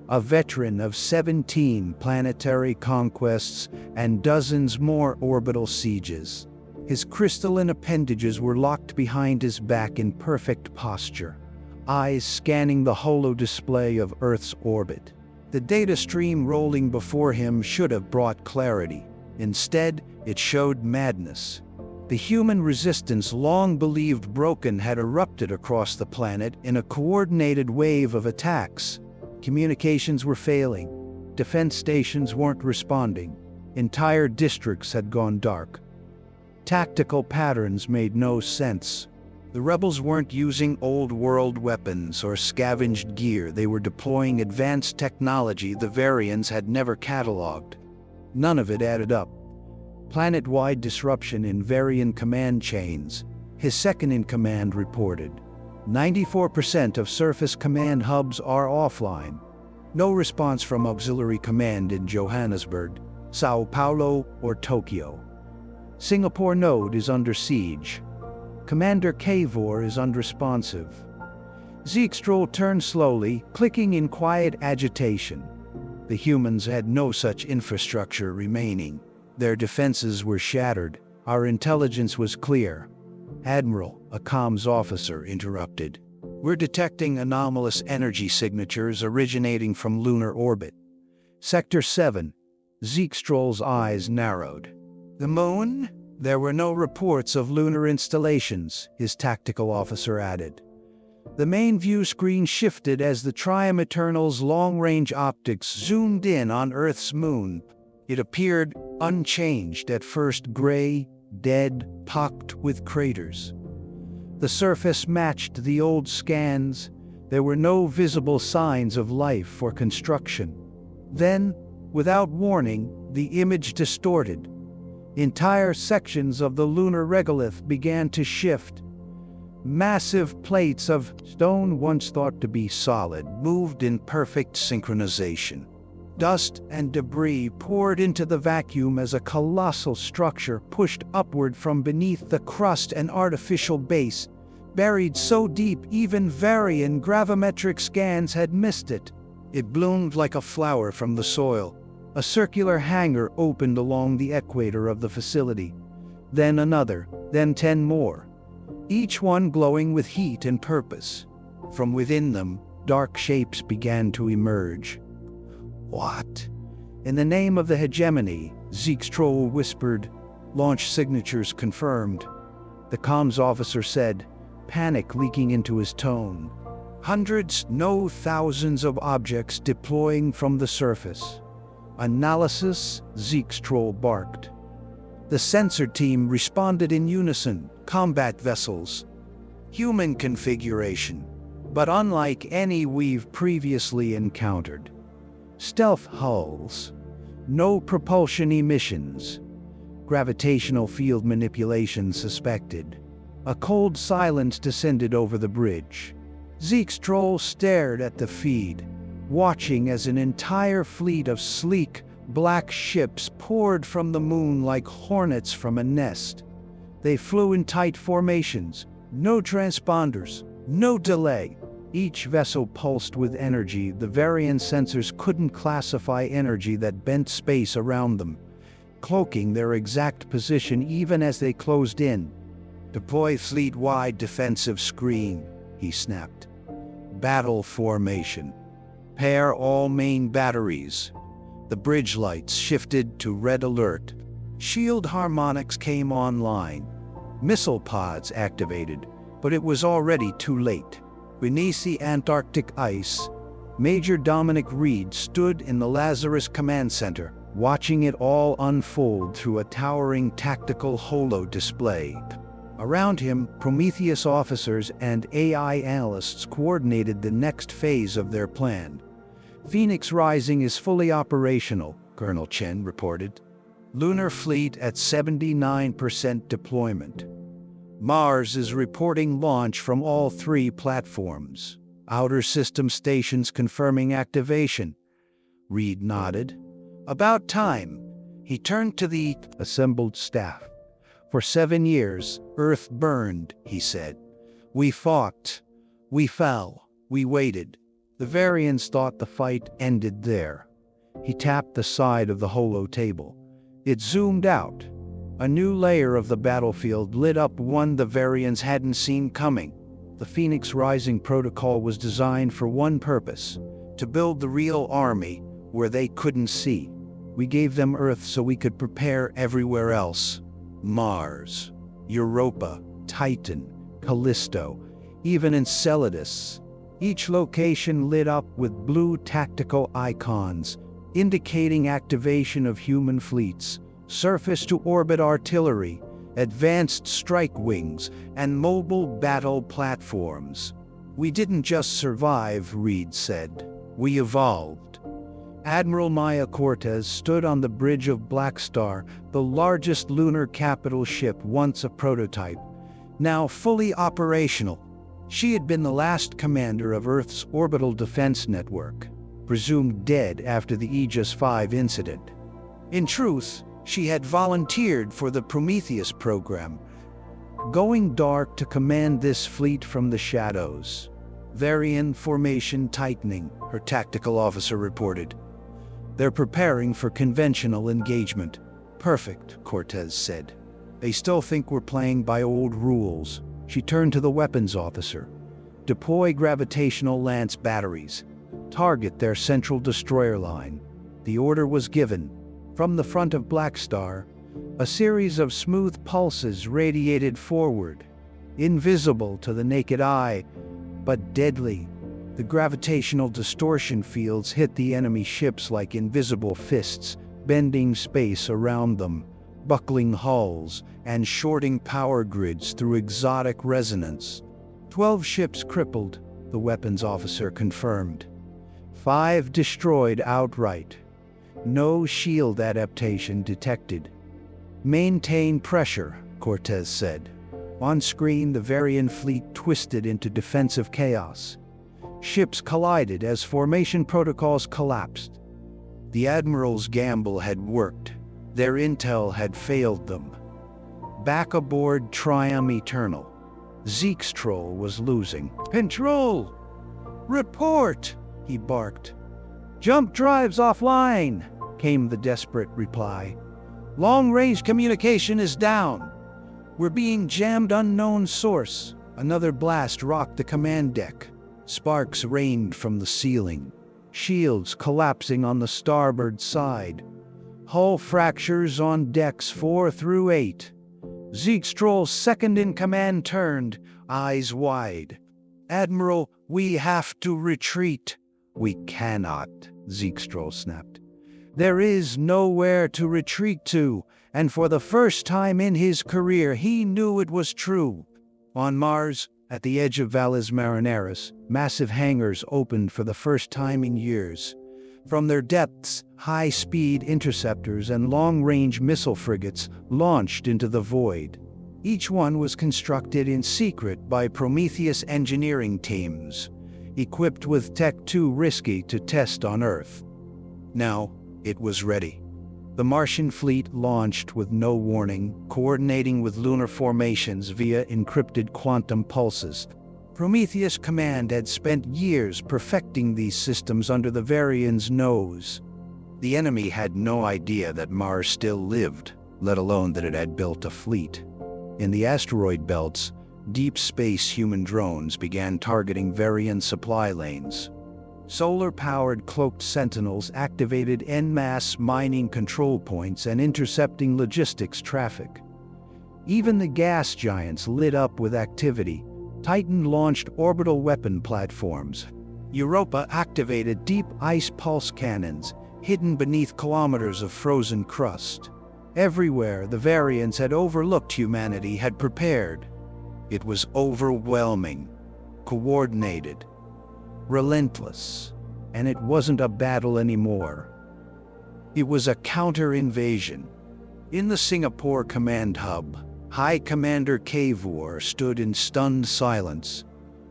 a veteran of 17 planetary conquests and dozens more orbital sieges. His crystalline appendages were locked behind his back in perfect posture, eyes scanning the holo display of Earth's orbit. The data stream rolling before him should have brought clarity. Instead, it showed madness. The human resistance long believed broken had erupted across the planet in a coordinated wave of attacks. Communications were failing. Defense stations weren't responding. Entire districts had gone dark. Tactical patterns made no sense. The rebels weren't using old-world weapons or scavenged gear. They were deploying advanced technology the Varians had never cataloged. None of it added up. Planet-wide disruption in Varian command chains, his second-in-command reported. 94% of surface command hubs are offline. No response from auxiliary command in Johannesburg, Sao Paulo, or Tokyo. Singapore node is under siege. Commander Kavor is unresponsive. Zeekstroll turned slowly, clicking in quiet agitation. The humans had no such infrastructure remaining. Their defenses were shattered. Our intelligence was clear. Admiral, a comms officer, interrupted. We're detecting anomalous energy signatures originating from lunar orbit. Sector 7. Zeekstroll's eyes narrowed. The moon? There were no reports of lunar installations, his tactical officer added. The main view screen shifted as the Triumeternal's long-range optics zoomed in on Earth's moon. It appeared unchanged at first, gray, dead, pocked with craters. The surface matched the old scans. There were no visible signs of life or construction. Then, without warning, the image distorted. Entire sections of the lunar regolith began to shift. Massive plates of stone once thought to be solid moved in perfect synchronization. Dust and debris poured into the vacuum as a colossal structure pushed upward from beneath the crust, an artificial base, buried so deep even Varian gravimetric scans had missed it. It bloomed like a flower from the soil. A circular hangar opened along the equator of the facility. Then another, then 10 more. Each one glowing with heat and purpose. From within them, dark shapes began to emerge. What? In the name of the hegemony, Zeekstroll whispered. Launch signatures confirmed. The comms officer said, panic leaking into his tone. Hundreds, no thousands of objects deploying from the surface. Analysis, Zeekstroll barked. The sensor team responded in unison. Combat vessels. Human configuration, but unlike any we've previously encountered. Stealth hulls. No propulsion emissions. Gravitational field manipulation suspected. A cold silence descended over the bridge. Zeekstroll stared at the feed, watching as an entire fleet of sleek, black ships poured from the moon like hornets from a nest. They flew in tight formations, no transponders, no delay. Each vessel pulsed with energy. The Varian sensors couldn't classify energy that bent space around them, cloaking their exact position even as they closed in. Deploy fleet-wide defensive screen, he snapped. Battle formation. Pair all main batteries. The bridge lights shifted to red alert. Shield harmonics came online. Missile pods activated, but it was already too late. Beneath the Antarctic ice, Major Dominic Reed stood in the Lazarus Command Center, watching it all unfold through a towering tactical holo display. Around him, Prometheus officers and AI analysts coordinated the next phase of their plan. Phoenix Rising is fully operational, Colonel Chen reported. Lunar fleet at 79% deployment. Mars is reporting launch from all 3 platforms. Outer system stations confirming activation. Reed nodded. About time. He turned to the assembled staff. For 7 years, Earth burned, he said. We fought. We fell. We waited. The Varians thought the fight ended there. He tapped the side of the holo table. It zoomed out. A new layer of the battlefield lit up, one the Varians hadn't seen coming. The Phoenix Rising protocol was designed for one purpose: to build the real army where they couldn't see. We gave them Earth so we could prepare everywhere else. Mars, Europa, Titan, Callisto, even Enceladus. Each location lit up with blue tactical icons, indicating activation of human fleets, surface-to-orbit artillery, advanced strike wings, and mobile battle platforms. We didn't just survive, Reed said. We evolved. Admiral Maya Cortez stood on the bridge of Black Star, the largest lunar capital ship, once a prototype, now fully operational. She had been the last commander of Earth's orbital defense network, presumed dead after the Aegis 5 incident. In truth, she had volunteered for the Prometheus program, going dark to command this fleet from the shadows. Varian formation tightening, her tactical officer reported. They're preparing for conventional engagement. Perfect, Cortez said. They still think we're playing by old rules. She turned to the weapons officer. Deploy gravitational lance batteries. Target their central destroyer line. The order was given. From the front of Black Star, a series of smooth pulses radiated forward, invisible to the naked eye, but deadly. The gravitational distortion fields hit the enemy ships like invisible fists, bending space around them, buckling hulls, and shorting power grids through exotic resonance. 12 ships crippled, the weapons officer confirmed. 5 destroyed outright. No shield adaptation detected. Maintain pressure, Cortez said. On screen, the Varian fleet twisted into defensive chaos. Ships collided as formation protocols collapsed. The Admiral's gamble had worked. Their intel had failed them. Back aboard Triumph Eternal, Zekestrol was losing. Control! Report! He barked. Jump drives offline, came the desperate reply. Long-range communication is down. We're being jammed, unknown source. Another blast rocked the command deck. Sparks rained from the ceiling. Shields collapsing on the starboard side. Hull fractures on decks 4 through 8. Zekestrol's second-in-command turned, eyes wide. Admiral, we have to retreat. We cannot, Zekestrol snapped. There is nowhere to retreat to, and for the first time in his career he knew it was true. On Mars, at the edge of Valles Marineris, massive hangars opened for the first time in years. From their depths, high-speed interceptors and long-range missile frigates launched into the void. Each one was constructed in secret by Prometheus engineering teams, equipped with tech too risky to test on Earth. Now, it was ready. The Martian fleet launched with no warning, coordinating with lunar formations via encrypted quantum pulses. Prometheus Command had spent years perfecting these systems under the Varian's nose. The enemy had no idea that Mars still lived, let alone that it had built a fleet. In the asteroid belts, deep space human drones began targeting Varian supply lanes. Solar-powered cloaked sentinels activated en masse mining control points and intercepting logistics traffic. Even the gas giants lit up with activity. Titan launched orbital weapon platforms. Europa activated deep ice pulse cannons, hidden beneath kilometers of frozen crust. Everywhere the Varians had overlooked, humanity had prepared. It was overwhelming, coordinated, relentless, and it wasn't a battle anymore. It was a counter-invasion. In the Singapore command hub, High Commander Cavor stood in stunned silence,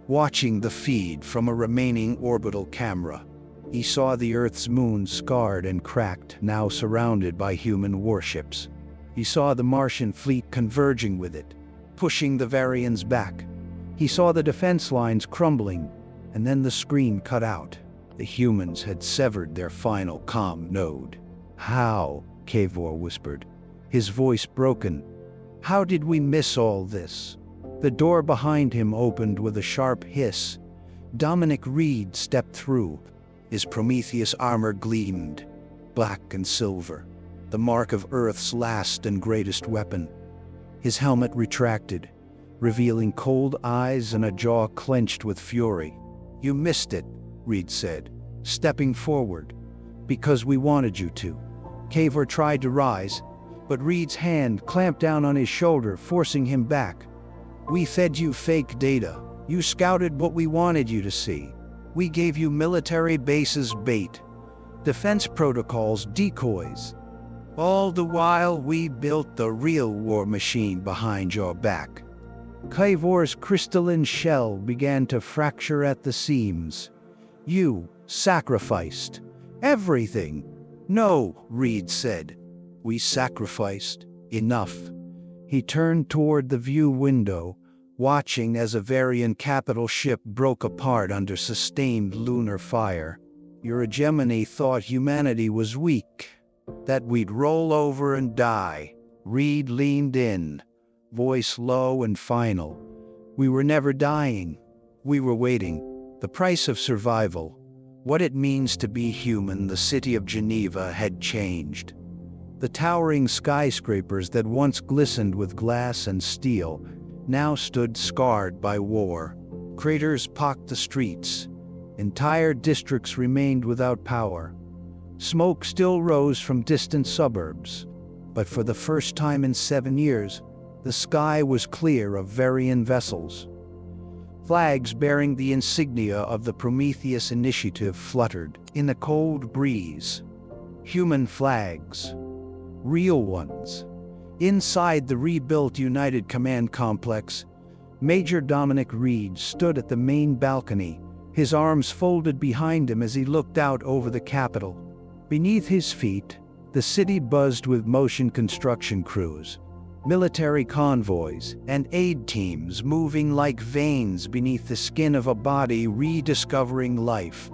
watching the feed from a remaining orbital camera. He saw the Earth's moon scarred and cracked, now surrounded by human warships. He saw the Martian fleet converging with it, pushing the Varians back. He saw the defense lines crumbling, and then the screen cut out. The humans had severed their final comm node. How? Kavor whispered, his voice broken. How did we miss all this? The door behind him opened with a sharp hiss. Dominic Reed stepped through. His Prometheus armor gleamed, black and silver, the mark of Earth's last and greatest weapon. His helmet retracted, revealing cold eyes and a jaw clenched with fury. "You missed it," Reed said, stepping forward. "Because we wanted you to." Kavor tried to rise, but Reed's hand clamped down on his shoulder, forcing him back. "We fed you fake data. You scouted what we wanted you to see. We gave you military bases bait, defense protocols decoys. All the while we built the real war machine behind your back." Kavor's crystalline shell began to fracture at the seams. "You sacrificed everything." "No," Reed said. "We sacrificed enough." He turned toward the view window, watching as a Varian capital ship broke apart under sustained lunar fire. "Your hegemony thought humanity was weak, that we'd roll over and die." Reed leaned in, voice low and final. "We were never dying. We were waiting. The price of survival. What it means to be human." The city of Geneva had changed. The towering skyscrapers that once glistened with glass and steel now stood scarred by war. Craters pocked the streets. Entire districts remained without power. Smoke still rose from distant suburbs, but for the first time in 7 years, the sky was clear of Varian vessels. Flags bearing the insignia of the Prometheus Initiative fluttered in the cold breeze. Human flags. Real ones. Inside the rebuilt United Command Complex, Major Dominic Reed stood at the main balcony, his arms folded behind him as he looked out over the Capitol. Beneath his feet, the city buzzed with motion construction crews, military convoys, and aid teams moving like veins beneath the skin of a body rediscovering life.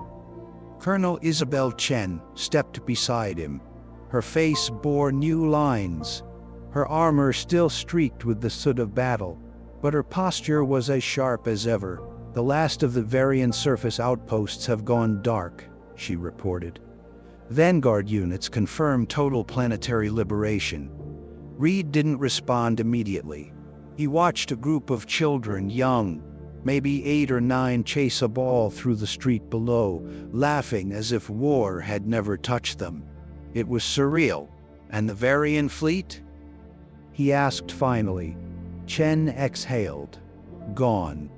Colonel Isabel Chen stepped beside him. Her face bore new lines, her armor still streaked with the soot of battle, but her posture was as sharp as ever. "The last of the Varian surface outposts have gone dark," she reported. "Vanguard units confirm total planetary liberation." Reed didn't respond immediately. He watched a group of children, young, maybe 8 or 9, chase a ball through the street below, laughing as if war had never touched them. It was surreal. "And the Varian fleet?" he asked finally. Chen exhaled. "Gone.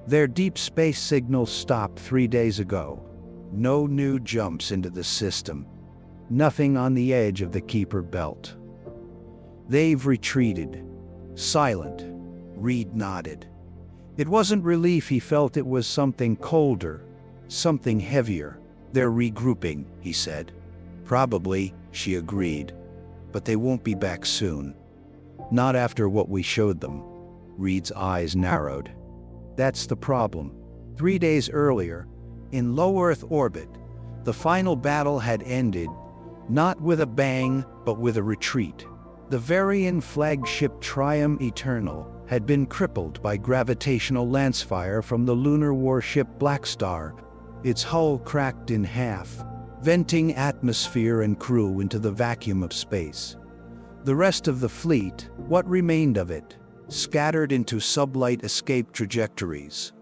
Their deep space signal stopped 3 days ago. No new jumps into the system. Nothing on the edge of the Keeper Belt. They've retreated." Silent, Reed nodded. It wasn't relief he felt, it was something colder, something heavier. "They're regrouping," he said. "Probably," she agreed. "But they won't be back soon. Not after what we showed them." Reed's eyes narrowed. "That's the problem." 3 days earlier, in low Earth orbit, the final battle had ended, not with a bang, but with a retreat. The Varian flagship Triumph Eternal had been crippled by gravitational lancefire from the lunar warship Black Star, its hull cracked in half, venting atmosphere and crew into the vacuum of space. The rest of the fleet, what remained of it, scattered into sublight escape trajectories.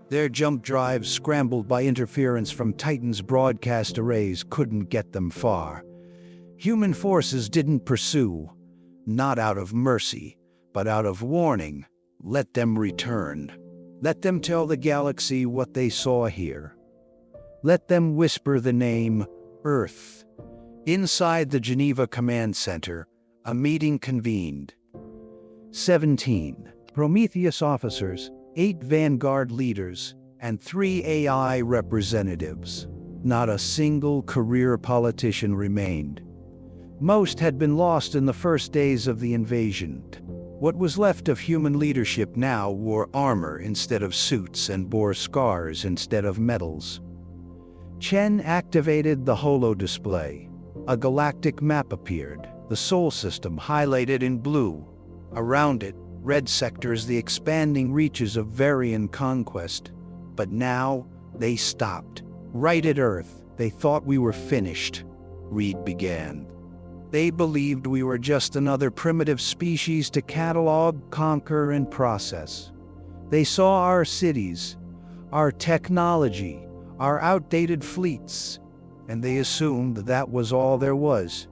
Their jump drives, scrambled by interference from Titan's broadcast arrays, couldn't get them far. Human forces didn't pursue, not out of mercy, but out of warning. Let them return. Let them tell the galaxy what they saw here. Let them whisper the name Earth. Inside the Geneva Command Center, a meeting convened. 17 Prometheus officers, 8 Vanguard leaders, and 3 AI representatives. Not a single career politician remained. Most had been lost in the first days of the invasion. What was left of human leadership now wore armor instead of suits and bore scars instead of medals. Chen activated the holo display. A galactic map appeared, the Sol system highlighted in blue. Around it, red sectors the expanding reaches of Varian conquest. But now, they stopped. Right at Earth, they thought we were finished. Reed began. They believed we were just another primitive species to catalog, conquer, and process. They saw our cities, our technology, our outdated fleets, and they assumed that was all there was.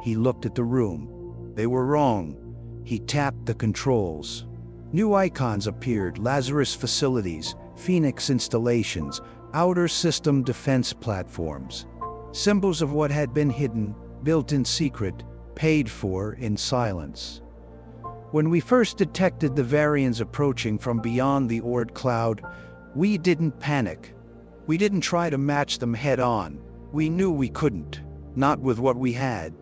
He looked at the room. They were wrong. He tapped the controls. New icons appeared: Lazarus facilities, Phoenix installations, outer system defense platforms. Symbols of what had been hidden, built in secret, paid for in silence. When we first detected the Varians approaching from beyond the Oort cloud, we didn't panic. We didn't try to match them head on. We knew we couldn't, not with what we had.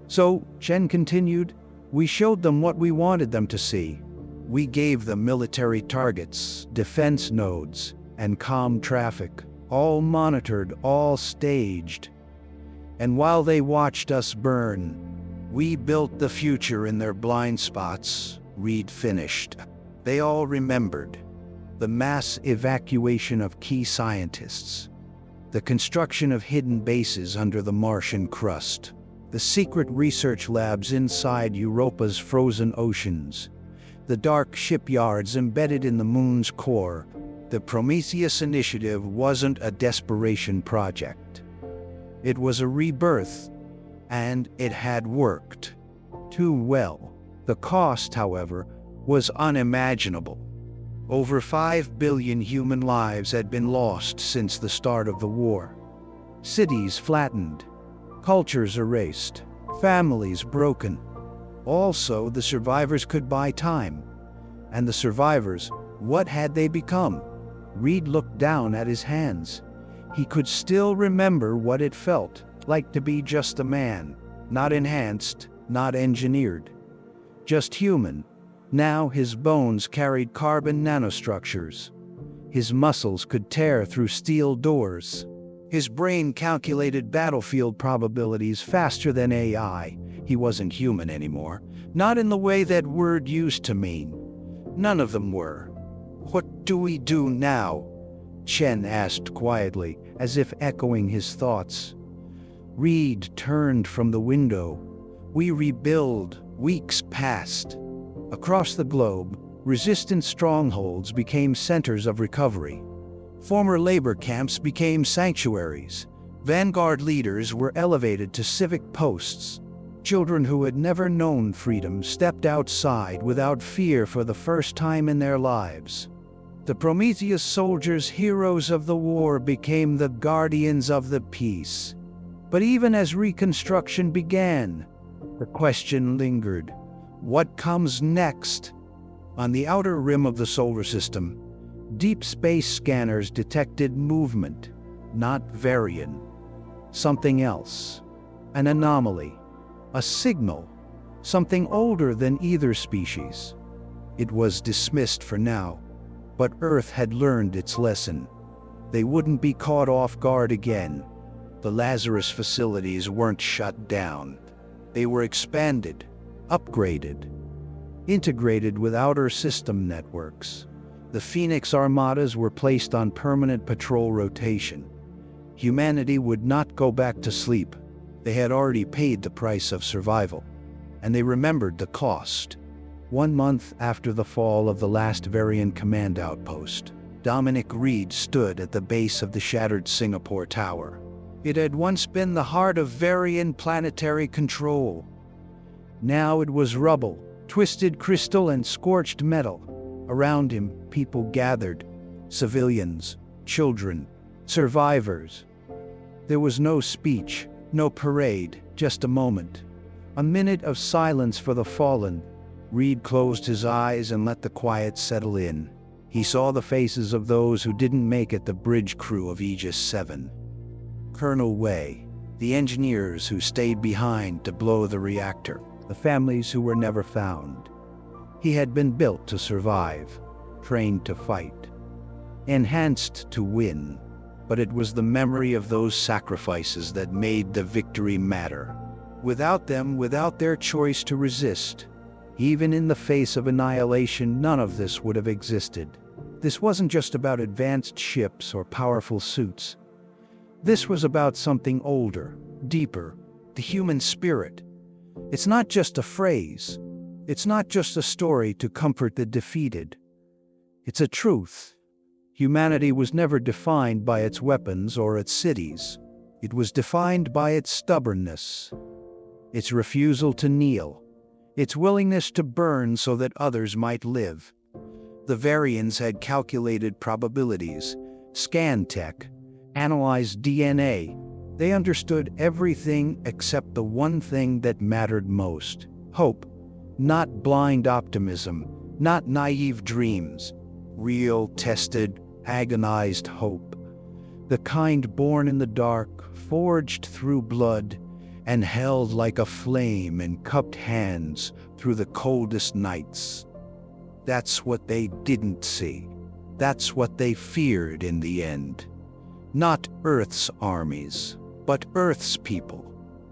So, Chen continued, we showed them what we wanted them to see. We gave them military targets, defense nodes, and comm traffic, all monitored, all staged. And while they watched us burn, we built the future in their blind spots. Reed finished. They all remembered. The mass evacuation of key scientists. The construction of hidden bases under the Martian crust. The secret research labs inside Europa's frozen oceans. The dark shipyards embedded in the moon's core. The Prometheus Initiative wasn't a desperation project. It was a rebirth, and it had worked. Too well. The cost, however, was unimaginable. Over 5 billion human lives had been lost since the start of the war. Cities flattened, cultures erased, families broken. Also, the survivors could buy time. And the survivors, what had they become? Reed looked down at his hands. He could still remember what it felt like to be just a man, not enhanced, not engineered, just human. Now his bones carried carbon nanostructures. His muscles could tear through steel doors. His brain calculated battlefield probabilities faster than AI. He wasn't human anymore, not in the way that word used to mean. None of them were. What do we do now? Chen asked quietly, as if echoing his thoughts. Reed turned from the window. We rebuild. Weeks passed. Across the globe, resistant strongholds became centers of recovery. Former labor camps became sanctuaries. Vanguard leaders were elevated to civic posts. Children who had never known freedom stepped outside without fear for the first time in their lives. The Prometheus soldiers, heroes of the war, became the guardians of the peace. But even as reconstruction began, the question lingered. What comes next? On the outer rim of the solar system, deep space scanners detected movement, not Varian. Something else. An anomaly. A signal. Something older than either species. It was dismissed for now, but Earth had learned its lesson. They wouldn't be caught off guard again. The Lazarus facilities weren't shut down. They were expanded, upgraded, integrated with outer system networks. The Phoenix armadas were placed on permanent patrol rotation. Humanity would not go back to sleep. They had already paid the price of survival, and they remembered the cost. 1 month after the fall of the last Varian command outpost, Dominic Reed stood at the base of the shattered Singapore Tower. It had once been the heart of Varian planetary control. Now it was rubble, twisted crystal and scorched metal. Around him, people gathered. Civilians, children, survivors. There was no speech, no parade, just a moment. A minute of silence for the fallen. Reed closed his eyes and let the quiet settle in. He saw the faces of those who didn't make it: the bridge crew of Aegis 7. Colonel Wei, the engineers who stayed behind to blow the reactor, the families who were never found. He had been built to survive, trained to fight, enhanced to win. But it was the memory of those sacrifices that made the victory matter. Without them, without their choice to resist, even in the face of annihilation, none of this would have existed. This wasn't just about advanced ships or powerful suits. This was about something older, deeper, the human spirit. It's not just a phrase. It's not just a story to comfort the defeated. It's a truth. Humanity was never defined by its weapons or its cities. It was defined by its stubbornness, its refusal to kneel, its willingness to burn so that others might live. The Varians had calculated probabilities, scanned tech, analyzed DNA. They understood everything except the one thing that mattered most: hope. Not blind optimism, not naive dreams. Real, tested, agonized hope. The kind born in the dark, forged through blood, and held like a flame in cupped hands through the coldest nights. That's what they didn't see. That's what they feared in the end. Not Earth's armies, but Earth's people.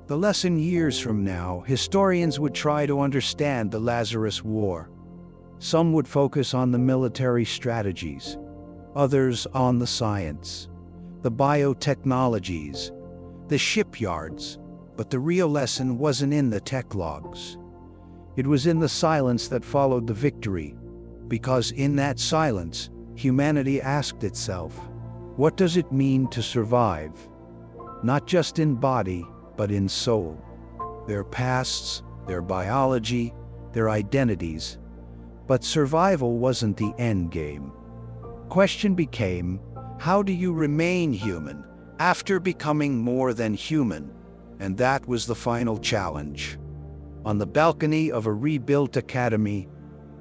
The lesson: years from now, historians would try to understand the Lazarus War. Some would focus on the military strategies, others on the science, the biotechnologies, the shipyards. But the real lesson wasn't in the tech logs. It was in the silence that followed the victory, because in that silence, humanity asked itself, what does it mean to survive? Not just in body, but in soul. Their pasts, their biology, their identities. But survival wasn't the end game. Question became, how do you remain human after becoming more than human? And that was the final challenge. On the balcony of a rebuilt academy,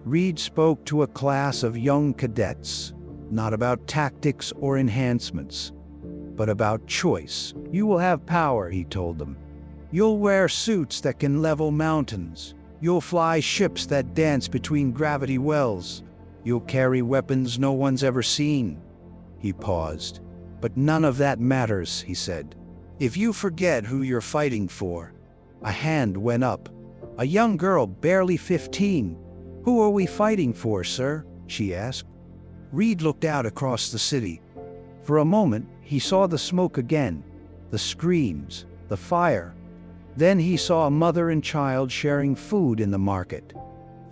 Reed spoke to a class of young cadets, not about tactics or enhancements, but about choice. You will have power, he told them. You'll wear suits that can level mountains. You'll fly ships that dance between gravity wells. You'll carry weapons no one's ever seen. He paused. But none of that matters, he said. If you forget who you're fighting for. A hand went up. A young girl, barely 15. Who are we fighting for, sir? She asked. Reed looked out across the city. For a moment, he saw the smoke again, the screams, the fire. Then he saw a mother and child sharing food in the market.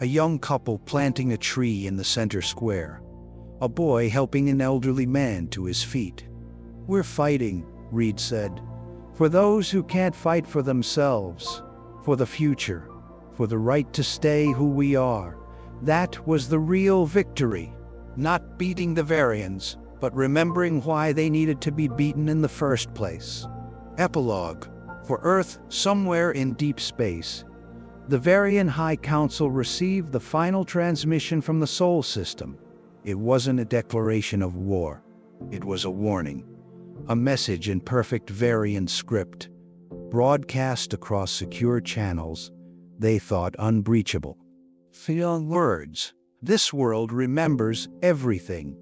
A young couple planting a tree in the center square. A boy helping an elderly man to his feet. We're fighting, Reed said. For those who can't fight for themselves. For the future. For the right to stay who we are. That was the real victory. Not beating the Varians, but remembering why they needed to be beaten in the first place. Epilogue. For Earth, somewhere in deep space, the Varian High Council received the final transmission from the Sol system. It wasn't a declaration of war. It was a warning. A message in perfect Varian script, broadcast across secure channels they thought unbreachable. Feeling words. This world remembers everything.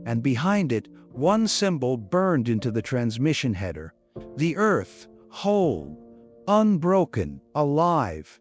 And behind it, one symbol burned into the transmission header. The Earth, whole, unbroken, alive.